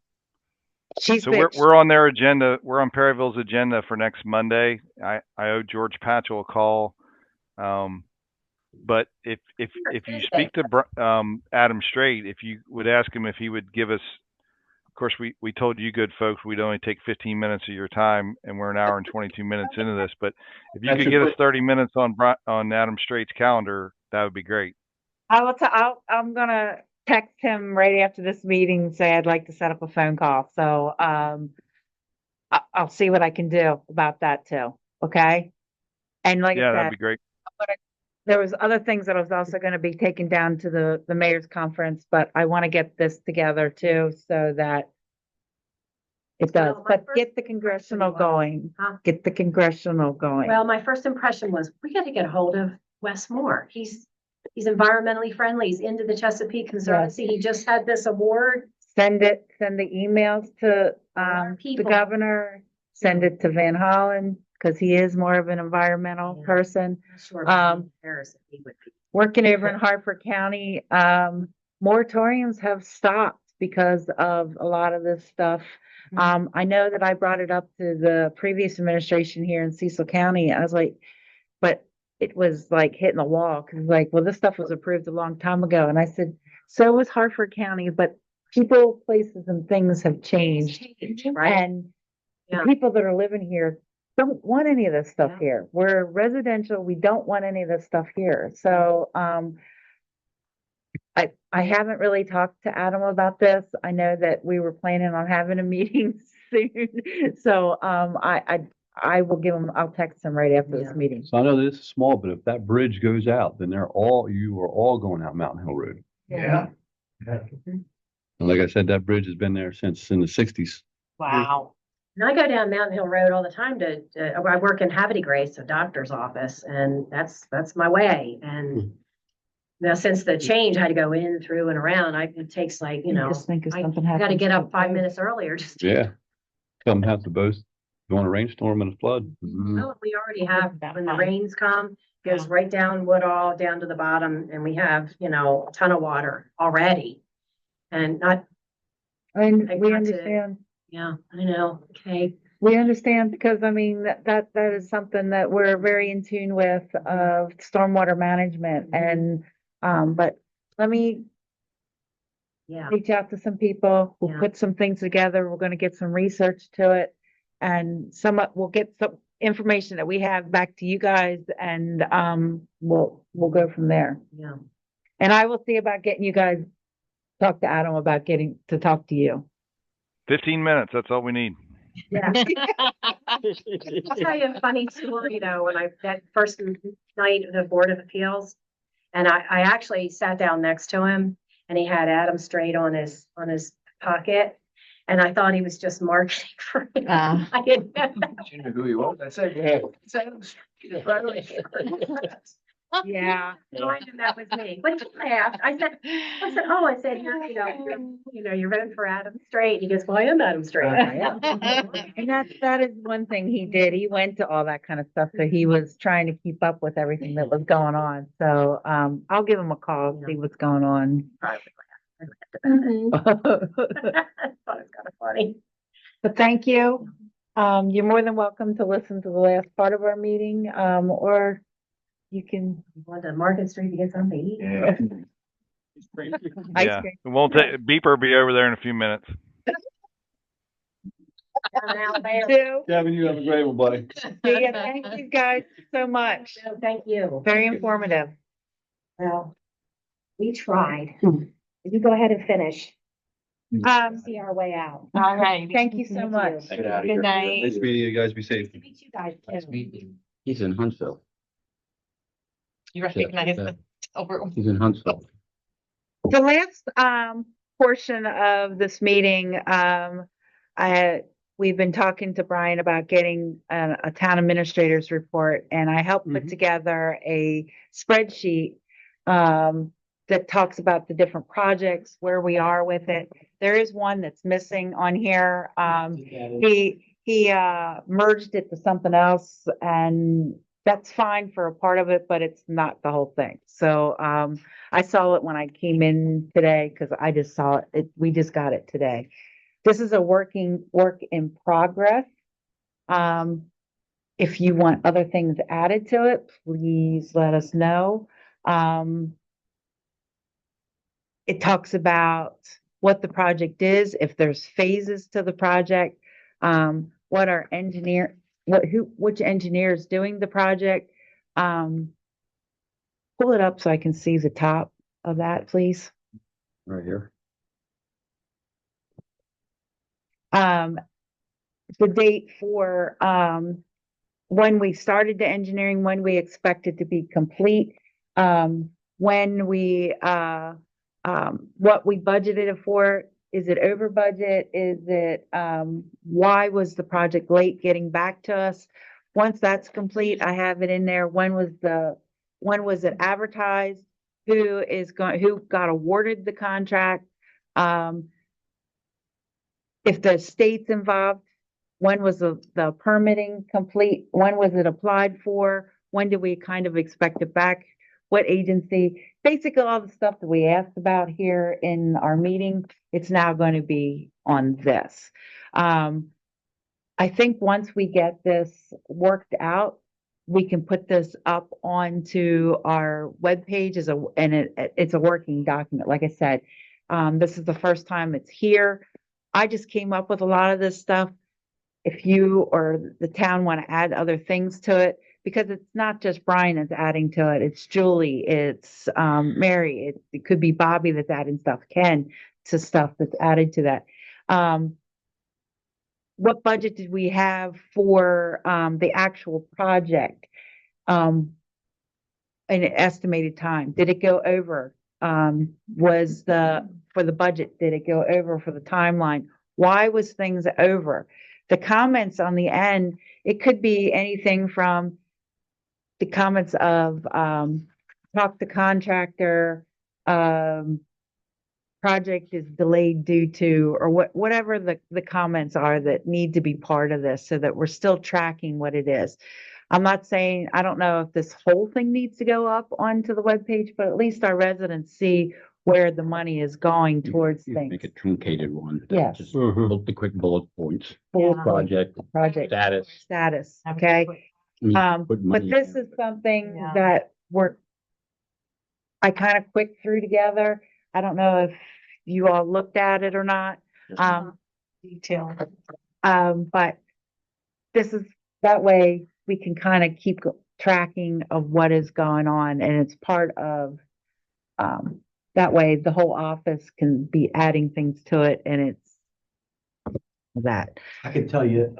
She's So been, we're on their agenda. We're on Perryville's agenda for next Monday. I owe George Patchell a call. But if you speak to Adam Straight, if you would ask him if he would give us, of course we told you good folks we'd only take 15 minutes of your time, and we're an hour and 22 minutes into this. But if you could get us 30 minutes on Adam Straight's calendar, that would be great. I'm gonna text him right after this meeting and say I'd like to set up a phone call. So, I'll see what I can do about that too. Okay? And like Yeah, I that'd said, be great. there was other things that I was also going to be taken down to the mayor's conference, but I want to get this together too, so that it does. Well, my But first get the congressional going. Huh? Get the congressional going. Well, my first impression was we got to get a hold of Wes Moore. He's environmentally friendly. He's into the Chesapeake Conservancy. He just had this award. Send the emails to the People. governor, send it to Van Hollen, because he is more of an environmental Yeah. person. Sure, Harris, he would be. Working over in Hartford County, moratoriums have stopped because of a lot of this stuff. I know that I brought it up to the previous administration here in Cecil County. I was like, but it was like hitting the wall, because like, well, this stuff was approved a long time ago. And I said, so was Hartford County, but people, places and things have changed. Right? And the Yeah. people that are living here don't want any of this stuff Yeah. here. We're residential. We don't want any of this stuff here. So, I haven't really talked to Adam about this. I know that we were planning on having a meeting soon. So, I will give him, I'll text him right after Yeah. this meeting. So I know this is small, but if that bridge goes out, then you are all going out Mountain Hill Road. Yeah. And like I said, that bridge has been there since in the 60s. Wow. And I go down Mountain Hill Road all the time I work in Havity Grace, a doctor's office, and that's my way. And now since the change, I had to go in, through and around. It takes like, Just think if I something got to happens get to up 5 the minutes earlier just to. Yeah. Some have to both go in a rainstorm and a flood. Oh, we already have, That when the fun. rains come, goes right down Woodall, down to the bottom, and we have, a ton of water already. And not, And I we got to- understand. yeah, I know, okay. We understand, because I mean, that is something that we're very in tune with, of stormwater management. And, but let me Yeah, reach out to some people. We'll Yeah. put some things together. We're gonna get some research to it. And we'll get some information that we have back to you guys, and, we'll go from there. yeah. And I will see about getting you guys, talk to Adam about getting to talk to you. 15 minutes. That's all we need. Yeah. I'll tell you a funny story, though, when that first night of the Board of Appeals, and I actually sat down next to him, and he had Adam Strait on his pocket, and I thought he was just marketing for me. I didn't know. You knew who he was. I said, Yeah. "It's Adam Street, right on his shirt." Yeah. Reminded him that was me, but he laughed. I said, oh, I said, you're voting for Adam Strait. He goes, well, I am Adam Strait. I am. And that is one thing he did. He went to all that kind of stuff. So he was trying to keep up with everything that was going on. So I'll give him a call, see what's going on. Probably laughed. I thought it was kind of funny. But thank you. You're more than welcome to listen to the last part of our meeting, or you can. You want to Market Street to get something to eat? Yeah. Ice Yeah, cream. it won't take, beeper will be over there in a few minutes. Kevin, you have a great one, buddy. Yeah, thank you guys so much. No, thank you. Very informative. Well, we tried. You go ahead and finish. See our way out. All right. Thank you so much. Get out of Good here. night. Nice meeting you guys. Be safe. Nice to meet you guys. He's in Huntsville. You recognize Yeah. the He's in Huntsville. The last portion of this meeting, we've been talking to Brian about getting a town administrator's report, and I helped put together a spreadsheet that talks about the different projects, where we are with it. There is one that's missing on here. He merged it to something else, and that's fine for a part of it, but it's not the whole thing. So I saw it when I came in today because I just saw it. We just got it today. This is a work in progress. If you want other things added to it, please let us know. It talks about what the project is, if there's phases to the project, what our which engineer is doing the project. Pull it up so I can see the top of that, please. Right here. The date for when we started the engineering, when we expect it to be complete, when we what we budgeted it for. Is it over budget? Is it why was the project late getting back to us? Once that's complete, I have it in there. When was it advertised? Who got awarded the contract? If the state's involved, when was the permitting complete? When was it applied for? When do we kind of expect it back? What agency? Basically all the stuff that we asked about here in our meeting, it's now going to be on this. I think once we get this worked out, we can put this up onto our webpage and it's a working document. Like I said, this is the first time it's here. I just came up with a lot of this stuff. If you or the town want to add other things to it, because it's not just Brian that's adding to it, it's Julie, it's Mary, it could be Bobby that's adding stuff, Ken to stuff that's added to that. What budget did we have for the actual project? An estimated time. Did it go over? For the budget, did it go over for the timeline? Why was things over? The comments on the end, it could be anything from the comments of talk to contractor, project is delayed due to, or whatever the comments are that need to be part of this so that we're still tracking what it is. I'm not saying, I don't know if this whole thing needs to go up onto the webpage, but at least our residents see where the money is going towards You things. Make a truncated one. Yes. Just look the quick bullet points. Bullet Project Project status. okay? Put But money this in. is something that I kind of quick threw together. I don't know if you all looked at it or not. detail. But this is, that way we can kind of keep tracking of what is going on, and it's part of, that way the whole office can be adding things to it, and it's that. I can tell you,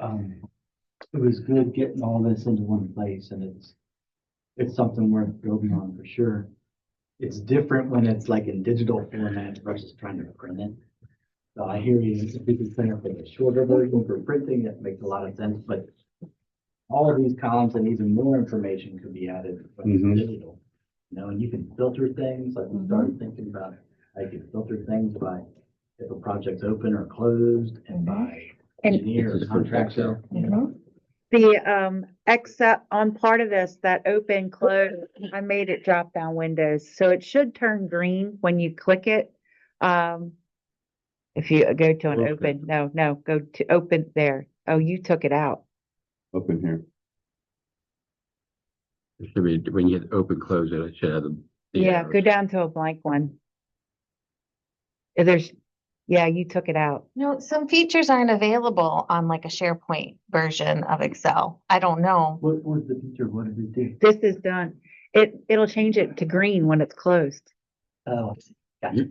it was good getting all this into one place and it's something worth building on for sure. It's different when it's like in digital format versus trying to print it. So I hear you, if we can print up with a shorter version for printing, that makes a lot of sense, but all of these columns and even more information could be added when it's digital. You know, and you can filter things, like we started thinking about, I could filter things by if a project's open or closed and by And- engineer or contractor. You know? The Excel on part of this, that open, close, I made it drop down windows, so it should turn green when you click it. If you go to an Okay. open, no, go to open there. Oh, you took it out. Up in here. It should be, when you hit open, close it, it should have the. Yeah, go down to a blank one. There's, yeah, you took it out. No, some features aren't available on like a SharePoint version of Excel. I don't know. What was the feature? What did it do? This is done. It'll change it to green when it's closed. Oh, gotcha.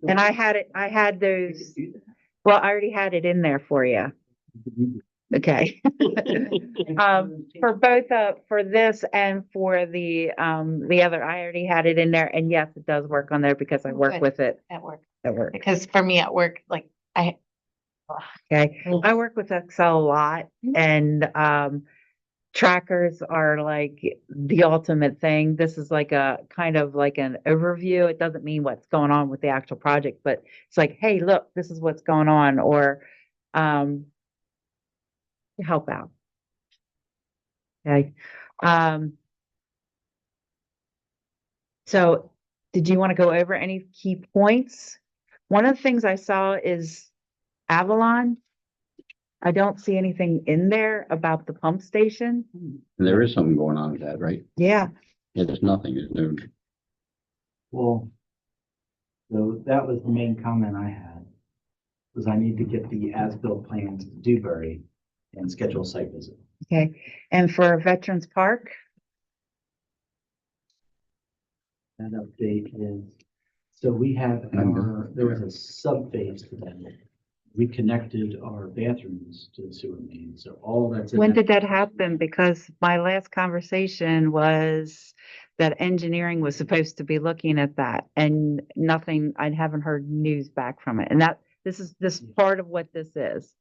And I had those, well, I already had it in there for you. Okay. For both, for this and for the other, I already had it in there, and yes, it does work on there because I work Good. with it At work. at work. Because for me at work, like Okay, I work with Excel a lot, and trackers are like the ultimate thing. This is like a kind of like an overview. It doesn't mean what's going on with the actual project, but it's like, hey, look, this is what's going on, or to help out. Okay. So did you want to go over any key points? One of the things I saw is Avalon. I don't see anything in there about the pump station. And there is something going on with that, right? Yeah. Yeah, there's nothing, there's no. Well, so that was the main comment I had, was I need to get the as-built plans to Dewberry and schedule a site visit. Okay. And for Veterans Park, That update is, so we have there was a sub-phase to that. We connected our bathrooms to the sewer main, so all that's. in when did that happen? Because my last conversation was that engineering was supposed to be looking at that, and nothing, I haven't heard news back from it. And this is part of what this is.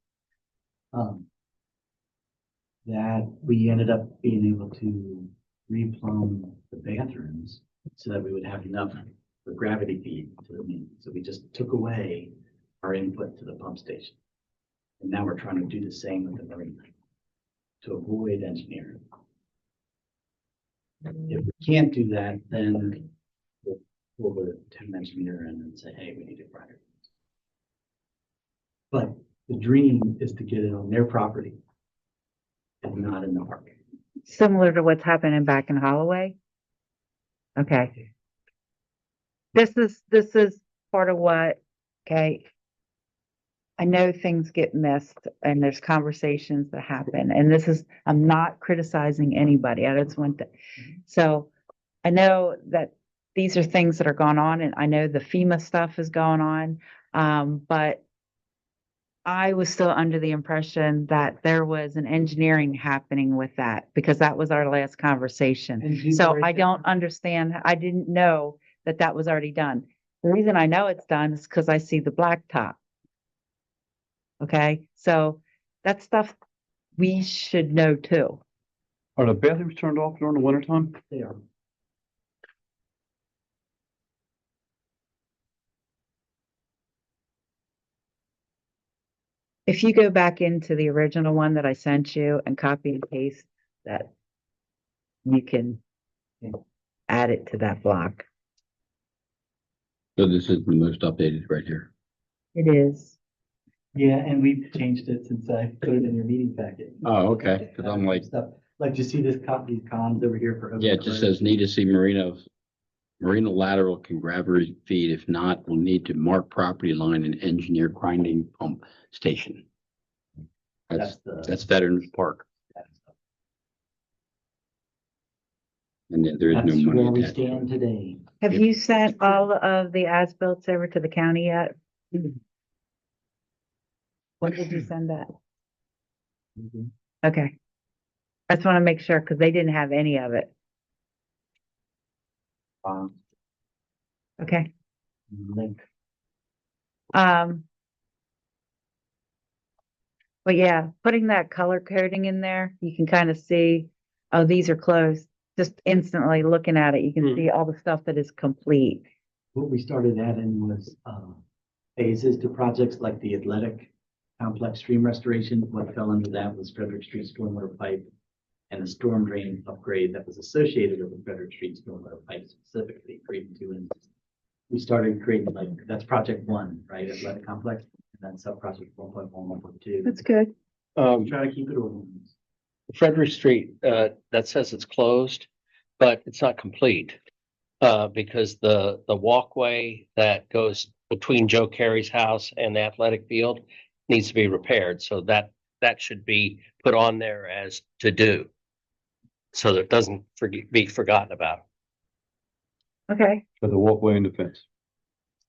That we ended up being able to replumb the bathrooms so that we would have enough for gravity feed to the main. So we just took away our input to the pump station. And now we're trying to do the same with the marina to avoid engineering. If we can't do that, then we'll go to the town engineer and say, hey, we need a project. But the dream is to get it on their property and not in the park. Similar to what's happening back in Holloway. Okay. This is part of what, okay. I know things get missed and there's conversations that happen, and I'm not criticizing anybody. I just want to, so I know that these are things that are going on, and I know the FEMA stuff is going on. But I was still under the impression that there was an engineering happening with that, because that was our last conversation. So I don't understand. I didn't know that was already done. The reason I know it's done is because I see the blacktop. Okay, so that stuff we should know too. Are the bathrooms turned off during the winter time? They are. If you go back into the original one that I sent you and copy and paste that, you can add it to that block. So this is the most updated right here. It is. Yeah, and we've changed it since I put it in your meeting packet. Oh, okay, because I'm like, Stuff, like you see this copy, these columns over here for. yeah, it just says need to see marina lateral can gravity feed. If not, we'll need to mark property line and engineer grinding pump station. That's Veterans Park. And then there is no That's money where we attached. stand today. Have you sent all of the as-bills over to the county yet? When did you send that? Okay. I just want to make sure because they didn't have any of it. Okay. Link. But yeah, putting that color coding in there, you can kind of see, oh, these are closed. Just instantly looking at it, you can see all the stuff that is complete. What we started adding was, phases to projects like the athletic complex stream restoration. What fell under that was Frederick Street stormwater pipe and a storm drain upgrade that was associated with Frederick Street stormwater pipe specifically, creating 2 inches. We started creating like, that's project 1, right? Athletic complex, and then sub-project 1.1, 1.2. That's good. Try to keep it organized. Frederick Street, that says it's closed, but it's not complete. Because the walkway that goes between Joe Carey's house and the athletic field needs to be repaired. So that should be put on there as to do. So that it doesn't be forgotten about. Okay. For the walkway and the fence.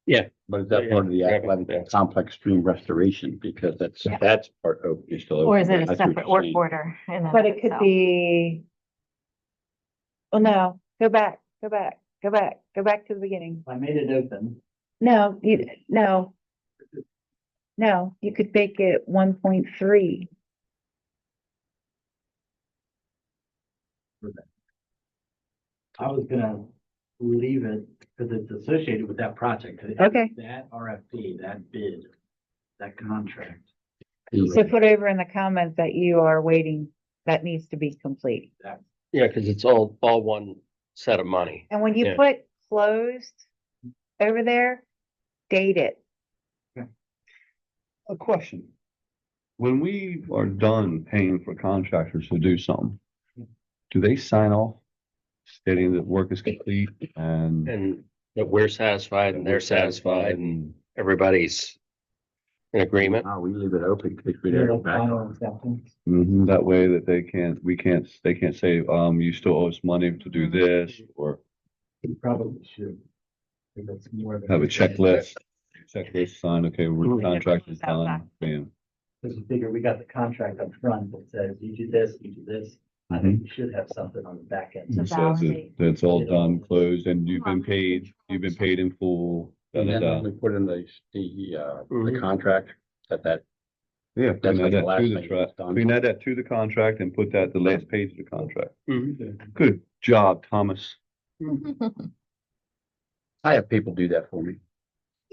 Yeah. But is that part of the athletic complex stream restoration? Because that's part of, is still open. Or is it a That's what separate you're work saying. order? in and But of it could itself? be, oh no, go back to the beginning. I made it open. No, no, you could make it 1.3. I was gonna leave it because it's associated with that project. Okay. That RFP, that bid, that contract. So put over in the comments that you are waiting, that needs to be complete. Yeah, because it's all one set of money. And when you Yeah. put closed over there, date it. A question. When we are done paying for contractors to do something, do they sign off stating that work is complete and And that we're satisfied and they're satisfied and everybody's in agreement? No, we leave it open in case we Final never back on. acceptance. that way that they can't say, you still owe us money to do this, or We probably should. If it's more than. have a checklist signed, okay, we're contracted done, bam. Because you figure we got the contract up front that says you do this, you do this. I think we should have something on the back end. To It says validate. that it's all done, closed, and you've been paid in full. And da, da, then da. we put in the contract that Yeah, That's bring like that the last to the thing that's tra- done. bring that to the contract and put that the last page of the contract. Mhm. Good job, Thomas. I have people do that for me.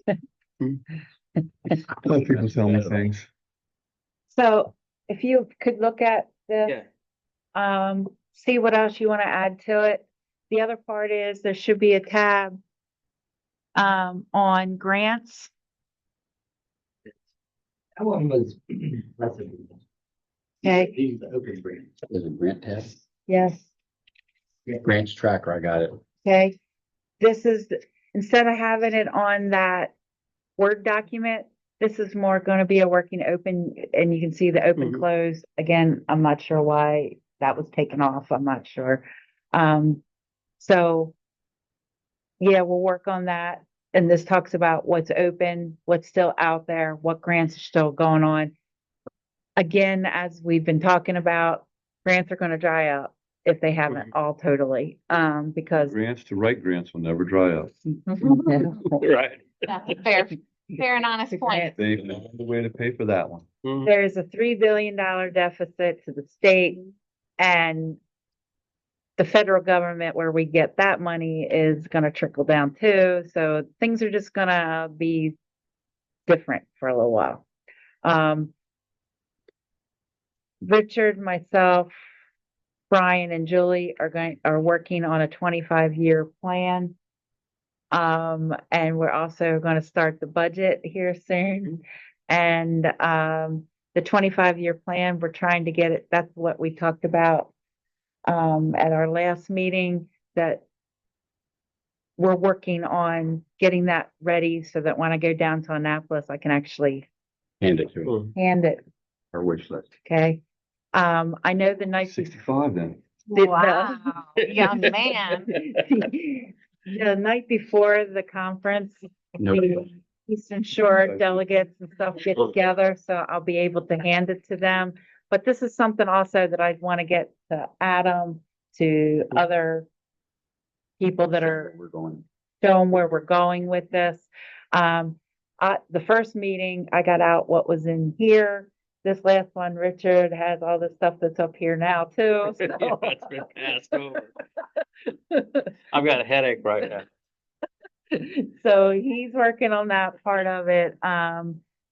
Let people tell me things. So if you could look at this, see what else you want to add to it. The other part is there should be a tab on grants. That one was less of. Okay. These are the open grants. There's a grant tab, Yes. grants tracker, I got it. Okay. This is, instead of having it on that Word document, this is more going to be a working open, and you can see the open Mhm. close. Again, I'm not sure why that was taken off. I'm not sure. So yeah, we'll work on that. And this talks about what's open, what's still out there, what grants are still going on. Again, as we've been talking about, grants are going to dry up if they haven't all totally, because Grants to write grants will never dry up. Right. That's a fair and honest point. They found a way to pay for that one. Mhm. there's a $3 billion deficit to the state, and the federal government where we get that money is going to trickle down too. So things are just going to be different for a little while. Richard, myself, Brian and Julie are working on a 25-year plan. And we're also going to start the budget here soon. And the 25-year plan, we're trying to get it. That's what we talked about at our last meeting, that we're working on getting that ready so that when I go down to Annapolis, I can actually Hand it to them, hand it. our wish list. Okay. I know the night 65 then. Wow, young man. the night before the conference, No. Eastern Shore delegates and stuff get together, so I'll be able to hand it to them. But this is something also that I'd want to get to Adam, to other people that are We're going. showing where we're going with this. The first meeting, I got out what was in here. This last one, Richard has all the stuff that's up here now too. Yeah, So. that's been passed over. I've got a headache right now. So he's working on that part of it.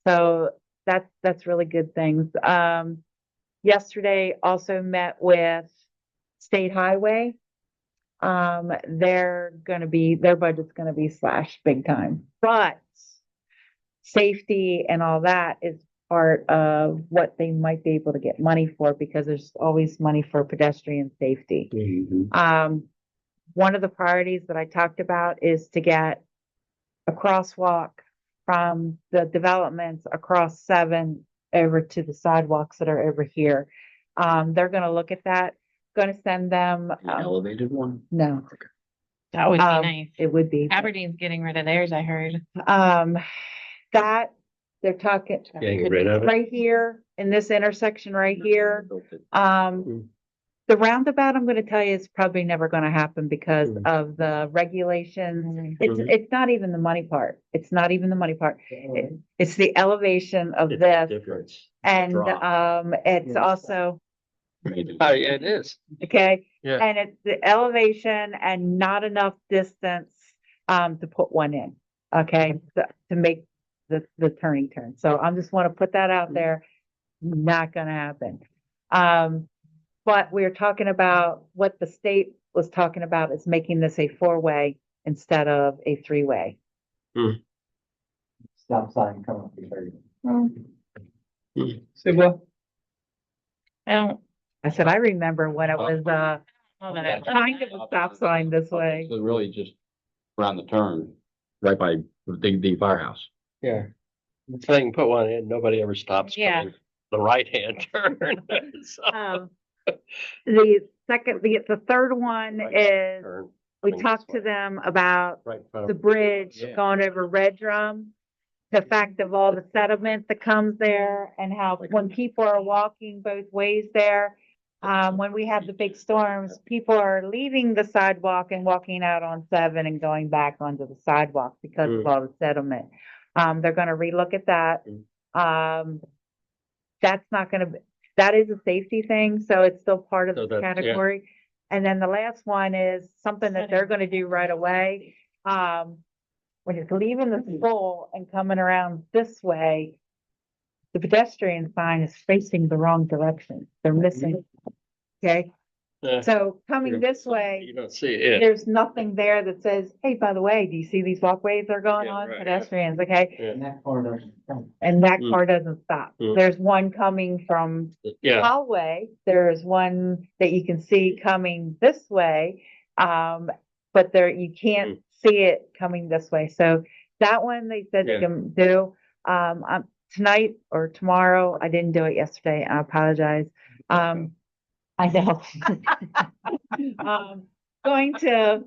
So that's really good things. Yesterday also met with State Highway. Their budget's gonna be slashed big time, but safety and all that is part of what they might be able to get money for, because there's always money for pedestrian safety. One of the priorities that I talked about is to get a crosswalk from the developments across 7 over to the sidewalks that are over here. They're gonna look at that, gonna send them. An elevated one? No, That would be nice. it would be. Aberdeen's getting rid of theirs, I heard. That they're talking Getting rid of it. right here in this intersection right here. The roundabout, I'm gonna tell you, is probably never gonna happen because of the regulations. It's not even the money part. It's not even the money part. It's the elevation of It's this. difference. And, Drop. it's also, Yeah, it is. okay, Yeah. and it's the elevation and not enough distance, to put one in, okay, to make the turning turn. So I just want to put that out there. Not gonna happen. But we're talking about what the state was talking about is making this a 4-way instead of a 3-way. Stop sign coming up here. Say what? I don't I said, I remember when it was, know that. kind of a stop sign this way. So really just around the turn, right by the firehouse. Yeah. If they can put one in, nobody ever stops Yeah. coming the right-hand turn. So, The third one is, turn we coming talked this to way, them about right in front the of. bridge Yeah. going over Red Drum. The fact of all the sediment that comes there and how when people are walking both ways there, when we have the big storms, people are leaving the sidewalk and walking out on 7 and going back onto the sidewalk because of all the sediment. They're gonna relook at that. That's not gonna be, that is a safety thing, so it's still part of So the that- yeah. category. And then the last one is something that they're gonna do right away. When it's leaving the school and coming around this way, the pedestrian sign is facing the wrong direction. They're missing. Okay, Yeah, so coming Yeah. this way, you don't see it. there's nothing there that says, hey, by the way, do you see these walkways that are going Yeah, on? right. Pedestrians, okay? Yeah. And that part of. And that Mm. car doesn't stop. Mm. There's one coming from Yeah, hallway. There's one that you can see coming this way. But there, you can't see it coming this way. So that one they said they Yeah. can do. Tonight or tomorrow, I didn't do it yesterday. I apologize. I know. Going to,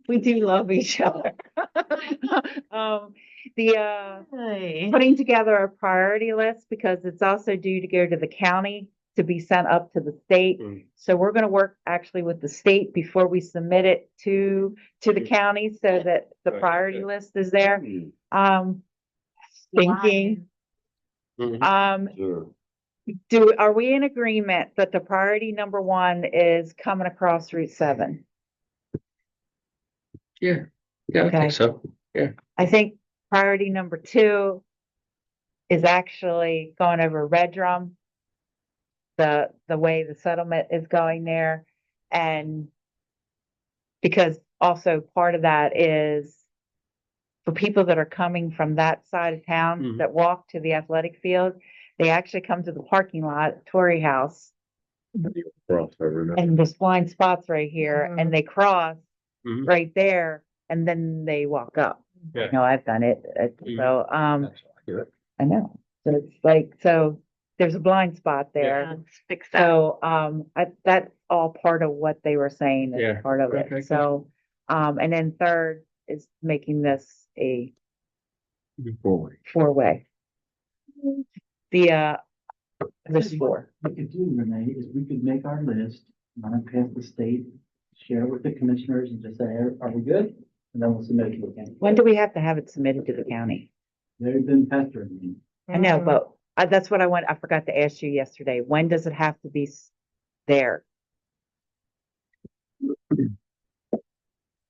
we do love each other. Putting together a priority list because it's also due to go to the county to be sent up to the state. So we're gonna work actually with the state before we submit it to the county so that the Right, priority okay. list is there. Thinking, Mhm. Sure. are we in agreement that the priority number 1 is coming across Route 7? Yeah, I Okay. think so. I think priority number 2 is actually going over Red Drum. The way the settlement is going there. And because also part of that is for people that are coming from that side of town Mhm. that walk to the athletic field, they actually come to the parking lot, Torrey House, and there's blind spots right here, and they cross Mhm. right there, and then they walk up. Yeah. You know, I've done it. Mhm. So, That's accurate. I know. So it's like, so there's a blind spot there. Fix that. So, that's all part of what they were saying Yeah. is part of Okay, it. So, and then third is making this Forward. four-way. There's four. What we could do, Renee, is we could make our list, run it past the state, share it with the commissioners and just say, are we good? And then we'll submit it to the county. When do we have to have it submitted to the county? They've been pestering me. I know, but that's what I forgot to ask you yesterday. When does it have to be there? I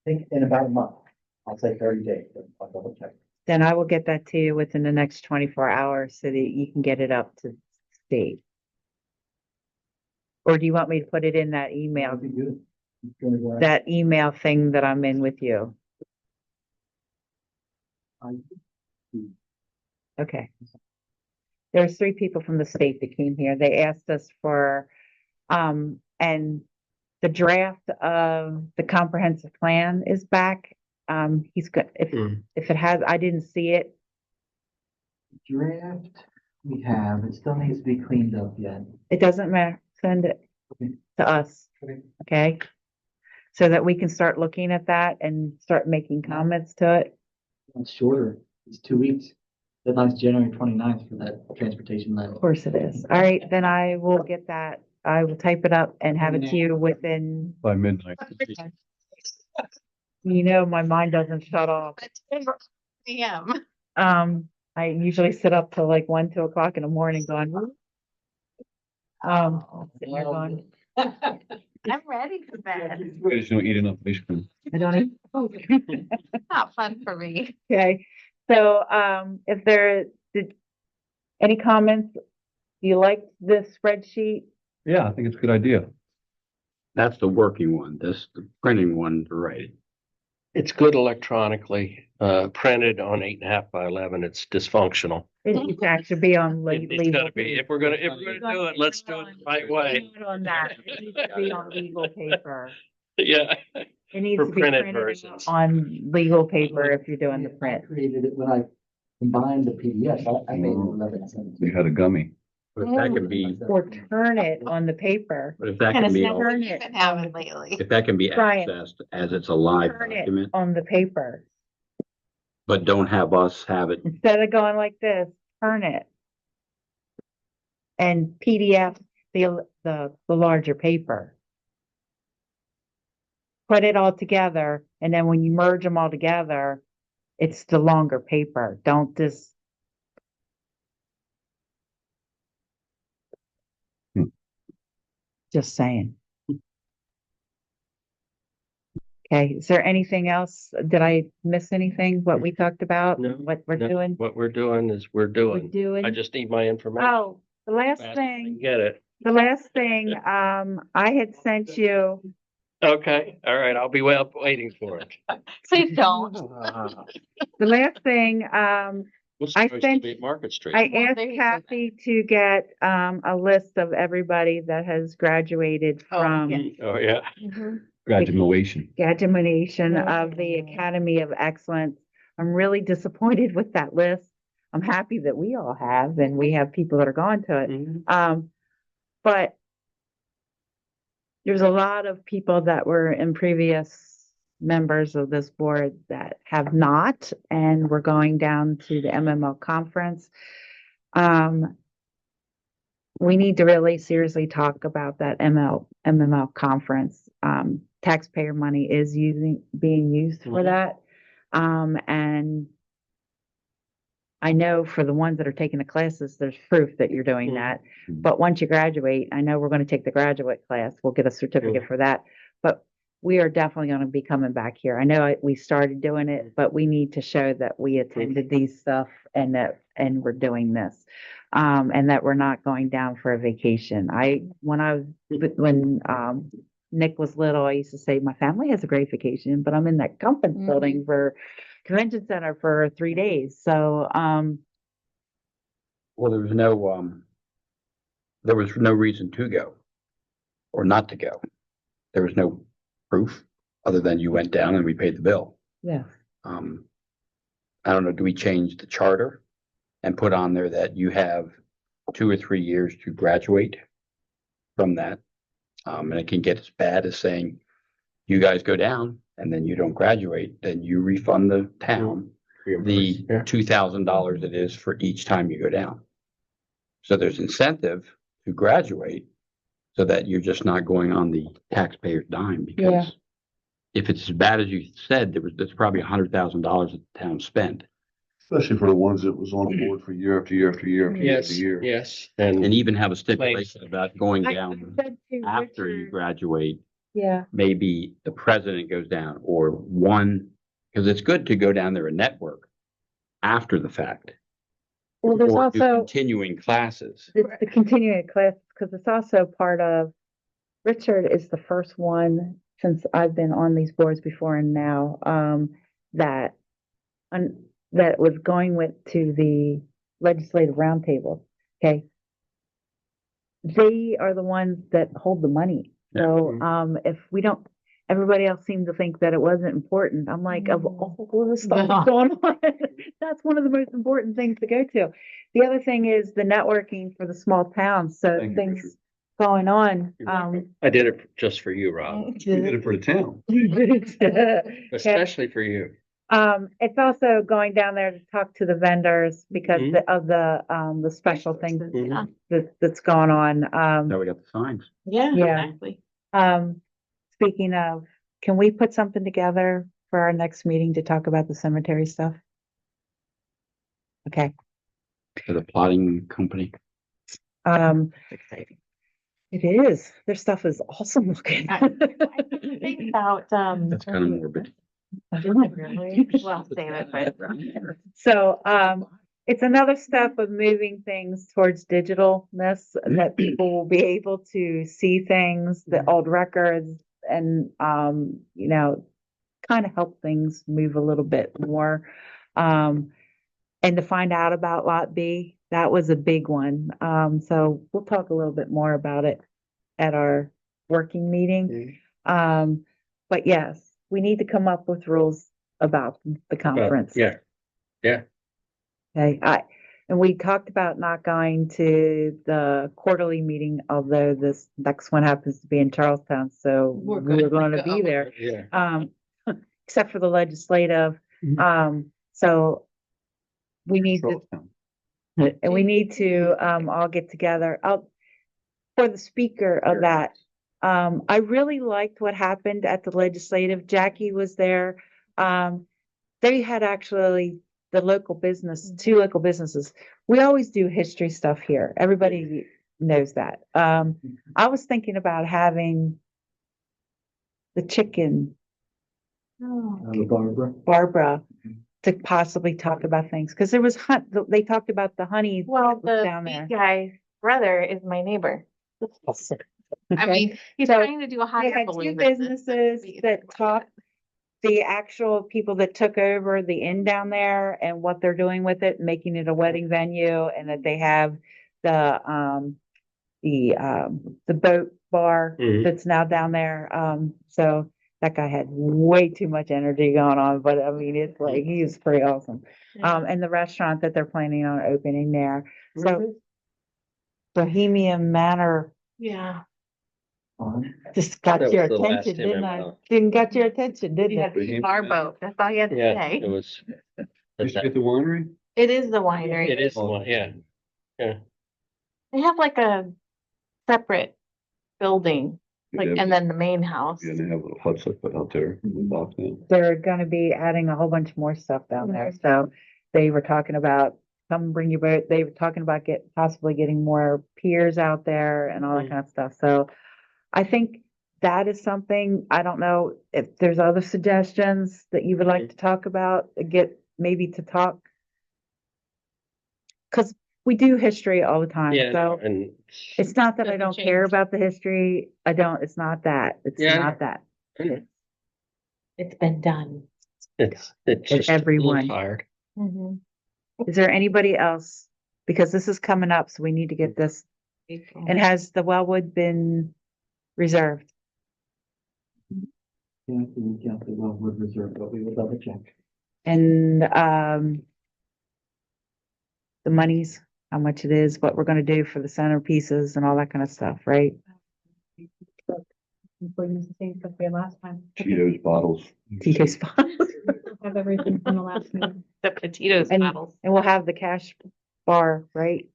think in about a month. I'll say 30 days, but I'll double check. Then I will get that to you within the next 24 hours so that you can get it up to state. Or do you want me to put it in that email, That'd be good. It's gonna go out. that email thing that I'm in with you? Okay. There's 3 people from the state that came here. They asked us for, and the draft of the comprehensive plan is back. He's good. If it has, I didn't see it. Draft we have, it still needs to be cleaned up yet. It doesn't matter. Send it Okay. to us, Okay. okay? So that we can start looking at that and start making comments to it. It's shorter. It's 2 weeks. Deadline's January 29th for that transportation Of levy. course it is. All right, then I will get that. I will type it up and have it to you within, By midnight. my mind doesn't shut off. PM. I usually sit up till like 1, 2 o'clock in the morning going, sitting there going, I'm ready for bed. You just don't eat enough ice cream. I don't even. Not fun for me. Okay, so, if there, any comments? Do you like this spreadsheet? Yeah, I think it's a good idea. That's the working one. This, the printing one, right? It's good electronically, printed on 8.5 by 11. It's dysfunctional. It needs to actually be on It's legal. gotta be, if we're gonna do it, let's do it the right way. Not on that, it needs to be on legal paper. Yeah. It needs For to be printed printed out versions. on legal paper if you're doing the I print. created it when I combined the PDF. I made it 11 cents. You had a gummy. But if that can be, Or turn it on the paper. but if that Kind can of be, stuff Turn we've it been having lately. if that can be Brian. accessed as it's a live Turn it document, on the paper. but don't have us have it. Instead of going like this, turn it. And PDF the larger paper. Put it all together, and then when you merge them all together, it's the longer paper. Don't just. Just saying. Okay, is there anything else? Did I miss anything? What we talked about? No, What we're no, doing? What we're doing is we're We're doing. doing. I just need my information. Oh, the last fast as I can thing, Get it. I had sent you, Okay, all right, I'll be waiting for it. Please don't. the last thing, What's I supposed to sent- be at Market Street? I Well, asked there you go. Kathy to get, a list of everybody that has graduated Oh, from yeah. Oh, yeah. Graduation. graduation of the Academy of Excellence. I'm really disappointed with that list. I'm happy that we all have, and we have people that are going to it. Mhm. But there's a lot of people that were in previous members of this board that have not, and we're going down to the MMO conference. We need to really seriously talk about that MMO conference. Taxpayer money is being used for Mhm. that. And I know for the ones that are taking the classes, there's proof that you're doing Mhm. that. But once you graduate, I know we're going to take the graduate class. We'll get a certificate for that. But we are definitely going to be coming back here. I know we started doing it, but we need to show that we attended these stuff and we're doing this. And that we're not going down for a vacation. When Nick was little, I used to say, my family has a great vacation, but I'm in that conference building for convention center for 3 days. So, Well, there was no reason to go or not to go. There was no proof other than you went down and we paid the bill. yeah. I don't know, do we change the charter and put on there that you have 2 or 3 years to graduate from that? And it can get as bad as saying, you guys go down and then you don't graduate, then you refund the town the $2,000 it is for each time you go down. So there's incentive to graduate so that you're just not going on the taxpayer's dime Yeah. because if it's as bad as you said, there's probably $100,000 that the town spent. Especially for the ones that was on board for year after year after year after year after Yes, year. yes. And And even have a stipulation about going I down said to after you Richard, graduate. yeah, Maybe the president goes down or one, because it's good to go down there and network after the fact. well, there's Or do also continuing classes. it's the continuing class, because it's also part of, Richard is the first one since I've been on these boards before and now, that that was going to the legislative roundtable. Okay. They are the ones that hold the money. So, if we don't, everybody else seemed to think that it wasn't important. I'm like, of all the stuff that's going on, that's one of the most important things to go to. The other thing is the networking for the small towns. So Thank you, things Richard. going on. I did it just for you, Rob, You did it for the town. especially for you. It's also going down there to talk to the vendors because of the special things Mhm. that's going on. Now we got the signs. Yeah, Yeah. exactly. Speaking of, can we put something together for our next meeting to talk about the cemetery stuff? Okay. For the plotting company. Exciting. It is. Their stuff is awesome looking. Think about, That's kind of morbid. really, well, save it, but. So, it's another step of moving things towards digitalness that people will be able to see things, the old records, and, kind of help things move a little bit more. And to find out about Lot B, that was a big one. So we'll talk a little bit more about it at our working meeting. But yes, we need to come up with rules about the conference. Yeah, yeah. Okay, and we talked about not going to the quarterly meeting, although this next one happens to be in Charlestown, so we're going to be there. Yeah. Except for the legislative. So we need to, and we need to all get together. For the speaker of that, I really liked what happened at the legislative. Jackie was there. They had actually the local business, two local businesses. We always do history stuff here. Everybody knows that. I was thinking about having the chicken, Barbara, to possibly talk about things, because there was they talked about the honey. Well, the down there. big guy's brother is my neighbor. I Okay. mean, he's So trying to do a hot They air had two balloon business. businesses that talked, the actual people that took over the inn down there and what they're doing with it, making it a wedding venue, and that they have the boat bar that's now down there. So that guy had way too much energy going on, but I mean, it's like, he's pretty awesome. And the restaurant that they're planning on opening there. So Bohemian Manor Yeah. just got That your was the last attention, didn't I? MMO. Didn't got your attention, didn't Yeah, it? our boat. That's all you had to Yeah, say. it was. Used to get the winery? It is the winery. It is one, yeah. They have like a separate building, like, and then the main house. Yeah, they have little huts like that out there in the box now. They're gonna be adding a whole bunch more stuff down there, so they were talking about, come bring your boat, they were talking about possibly getting more piers out there and all that kind of stuff, so I think that is something, I don't know if there's other suggestions that you would like to talk about, maybe to talk. Cause we do history all the time, Yeah, so and it's not that I Doesn't don't care change. about the history, it's not that, it's Yeah, I know. not that. It's been done. it's just a everyone. little tired. Is there anybody else? Because this is coming up, so we need to get this. And has the Wellwood been reserved? Yeah, we got the Wellwood Reserve, but we will double check. And the monies, how much it is, what we're gonna do for the centerpieces and all that kind of stuff, right? The same stuff we had last time. Cheetos bottles. TK spots. Have everything from the last meeting. The potatoes And, bottles. and we'll have the cash bar, right?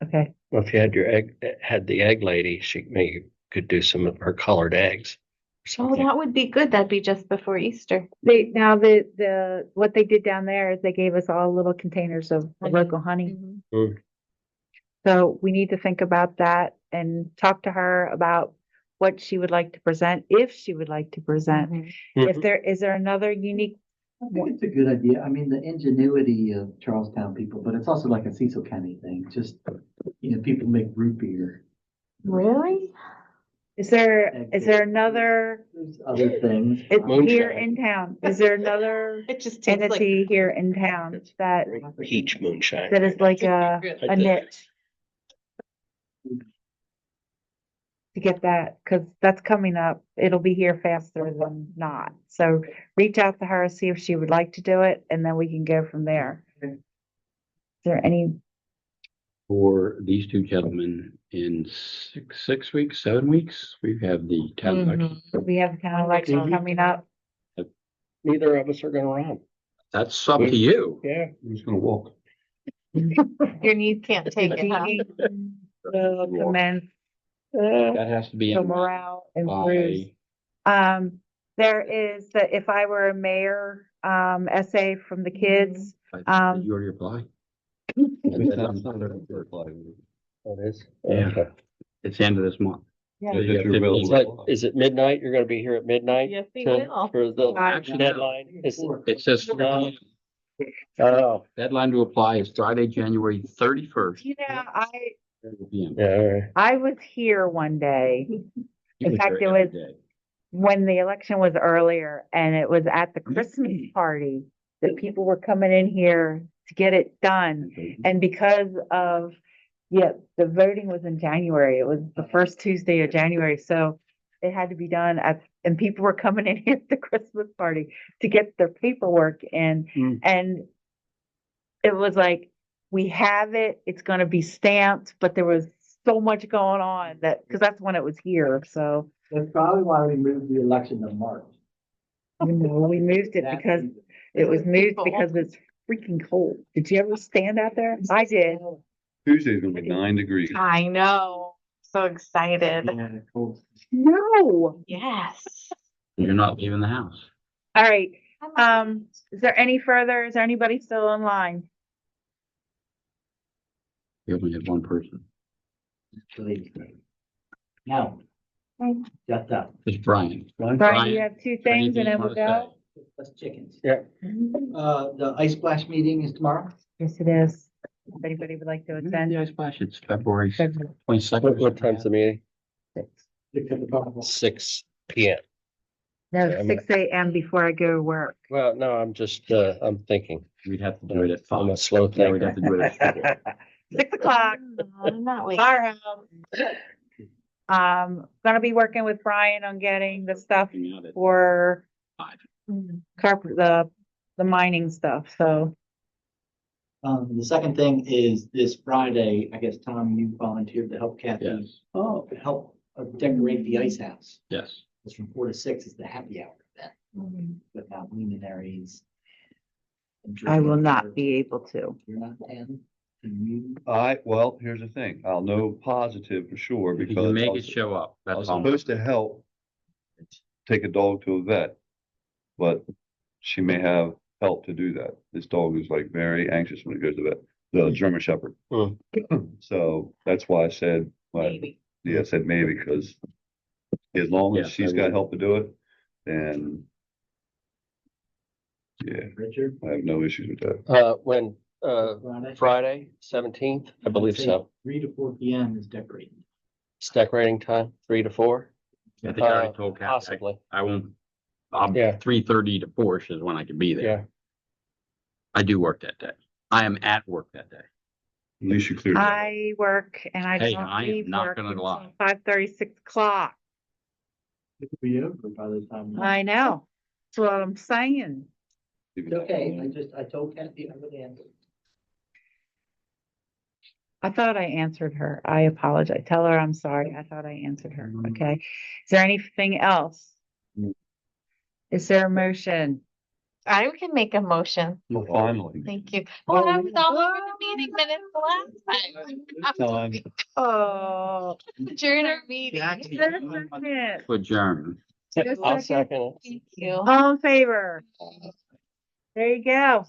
Okay. Well, if you had had the egg lady, she maybe could do some of her colored eggs. Oh, that would be good. That'd be just before Easter. Now what they did down there is they gave us all little containers of local honey. Mhm. So we need to think about that and talk to her about what she would like to present, if she would like to present. Mhm. If is there another unique, I think it's a good idea. I mean, the ingenuity of Charlestown people, but it's also like a Cecil County thing. Just, people make root beer. Really? is there another, There's other things. it's here Moonshine. in town? Is there another It just tastes like entity here in town that Peach moonshine. is like a Like niche? To get that, because that's coming up. It'll be here faster than not. So reach out to her, see if she would like to do it, and then we can go from there. Is there any, For these two gentlemen, in 6 weeks, 7 weeks, we have the town election. we have town election coming up? Neither of us are gonna run. That's up to you. Yeah. Who's gonna walk? your knees can't take it, huh? Commence That has to be the in morale improves. by, There is the If I Were a Mayor essay from the kids. did you already apply? That is. Yeah. Okay. It's the end of this month. Yeah. So you got 15 Is that, is it midnight? You're gonna be here at midnight? Yes, we to- will. For the Actually, no. deadline? Is it? It says Oh, deadline to apply is Friday, January 31st. PM. yeah, all right. I was here one day You In were fact, there it every was- day. when the election was earlier, and it was at the Christmas party that people were coming in here to get it done. And because of, the voting was in January. It was the first Tuesday of January, so it had to be done and people were coming in here at the Christmas party to get their paperwork in. And it was like, we have it, it's gonna be stamped, but there was so much going on because that's when it was here, so. That's probably why we moved the election to March. We moved it because it was moved because it's freaking cold. Did you ever stand out there? I did. Tuesday's gonna be 9 degrees. I know. So excited. Yeah, cold. No. Yes. You're not leaving the house. All right. Is there anybody still online? We only have one person. Now, just up. It's Brian. Brian, you have two things and then we'll go. That's chickens. Yeah. The ice splash meeting is tomorrow. Yes, it is. If anybody would like to attend. The ice splash, it's February February. 22nd. What time's the meeting? 6 6 PM. No, Yeah, I'm 6 a.m. before I go to work. Well, no, I'm just, I'm thinking. We'd have to do it at I'm a 5. slow Yeah, we'd thinker. have to do it at 4. 6 o'clock. No, I'm not waiting. Firehouse. Gonna be working with Brian on getting the stuff Out at for 5. the mining stuff, so. The second thing is this Friday, I guess, Tom, you volunteered to help Kathy. Yes. To help decorate the ice house. Yes. It's from 4 to 6 is the happy hour event without luminaries. I will not be able to. You're not 10. Can you? Well, here's the thing. I'll know positive for sure If you because can I make it was show up, I was that's all. supposed to help take a dog to a vet, but she may have help to do that. This dog is like very anxious when it goes to vet, the German Shepherd. So that's why I said, Maybe. yeah, I said maybe because as long as Yes, she's I got will. help to do it, then yeah, Richard? I have no issues with that. When, Friday, 17th, I believe so. 3 to 4 p.m. is decorating. It's decorating time, 3 to 4, I think I already told Kathy, possibly. I won't, Yeah. 3:30 to 4 is when I can be there. Yeah. I do work that day. I am at work that day. At least you cleared that. up. I work and I Hey, don't I am leave not work gonna until lie. 5:30, 6 o'clock. It could be over by the time. I know. That's what I'm saying. It's okay. I told Kathy I would answer. I thought I answered her. I apologize. Tell her I'm sorry. I thought I answered her. Okay. Is there anything else? No. Is there a motion? I can make a motion. Well, finally. Thank you. Well, I was all over the meeting minutes the last time. Oh. Adjourn our meeting. Is there a second? Adjourn. I'll second it. Thank you. All in favor? There you go.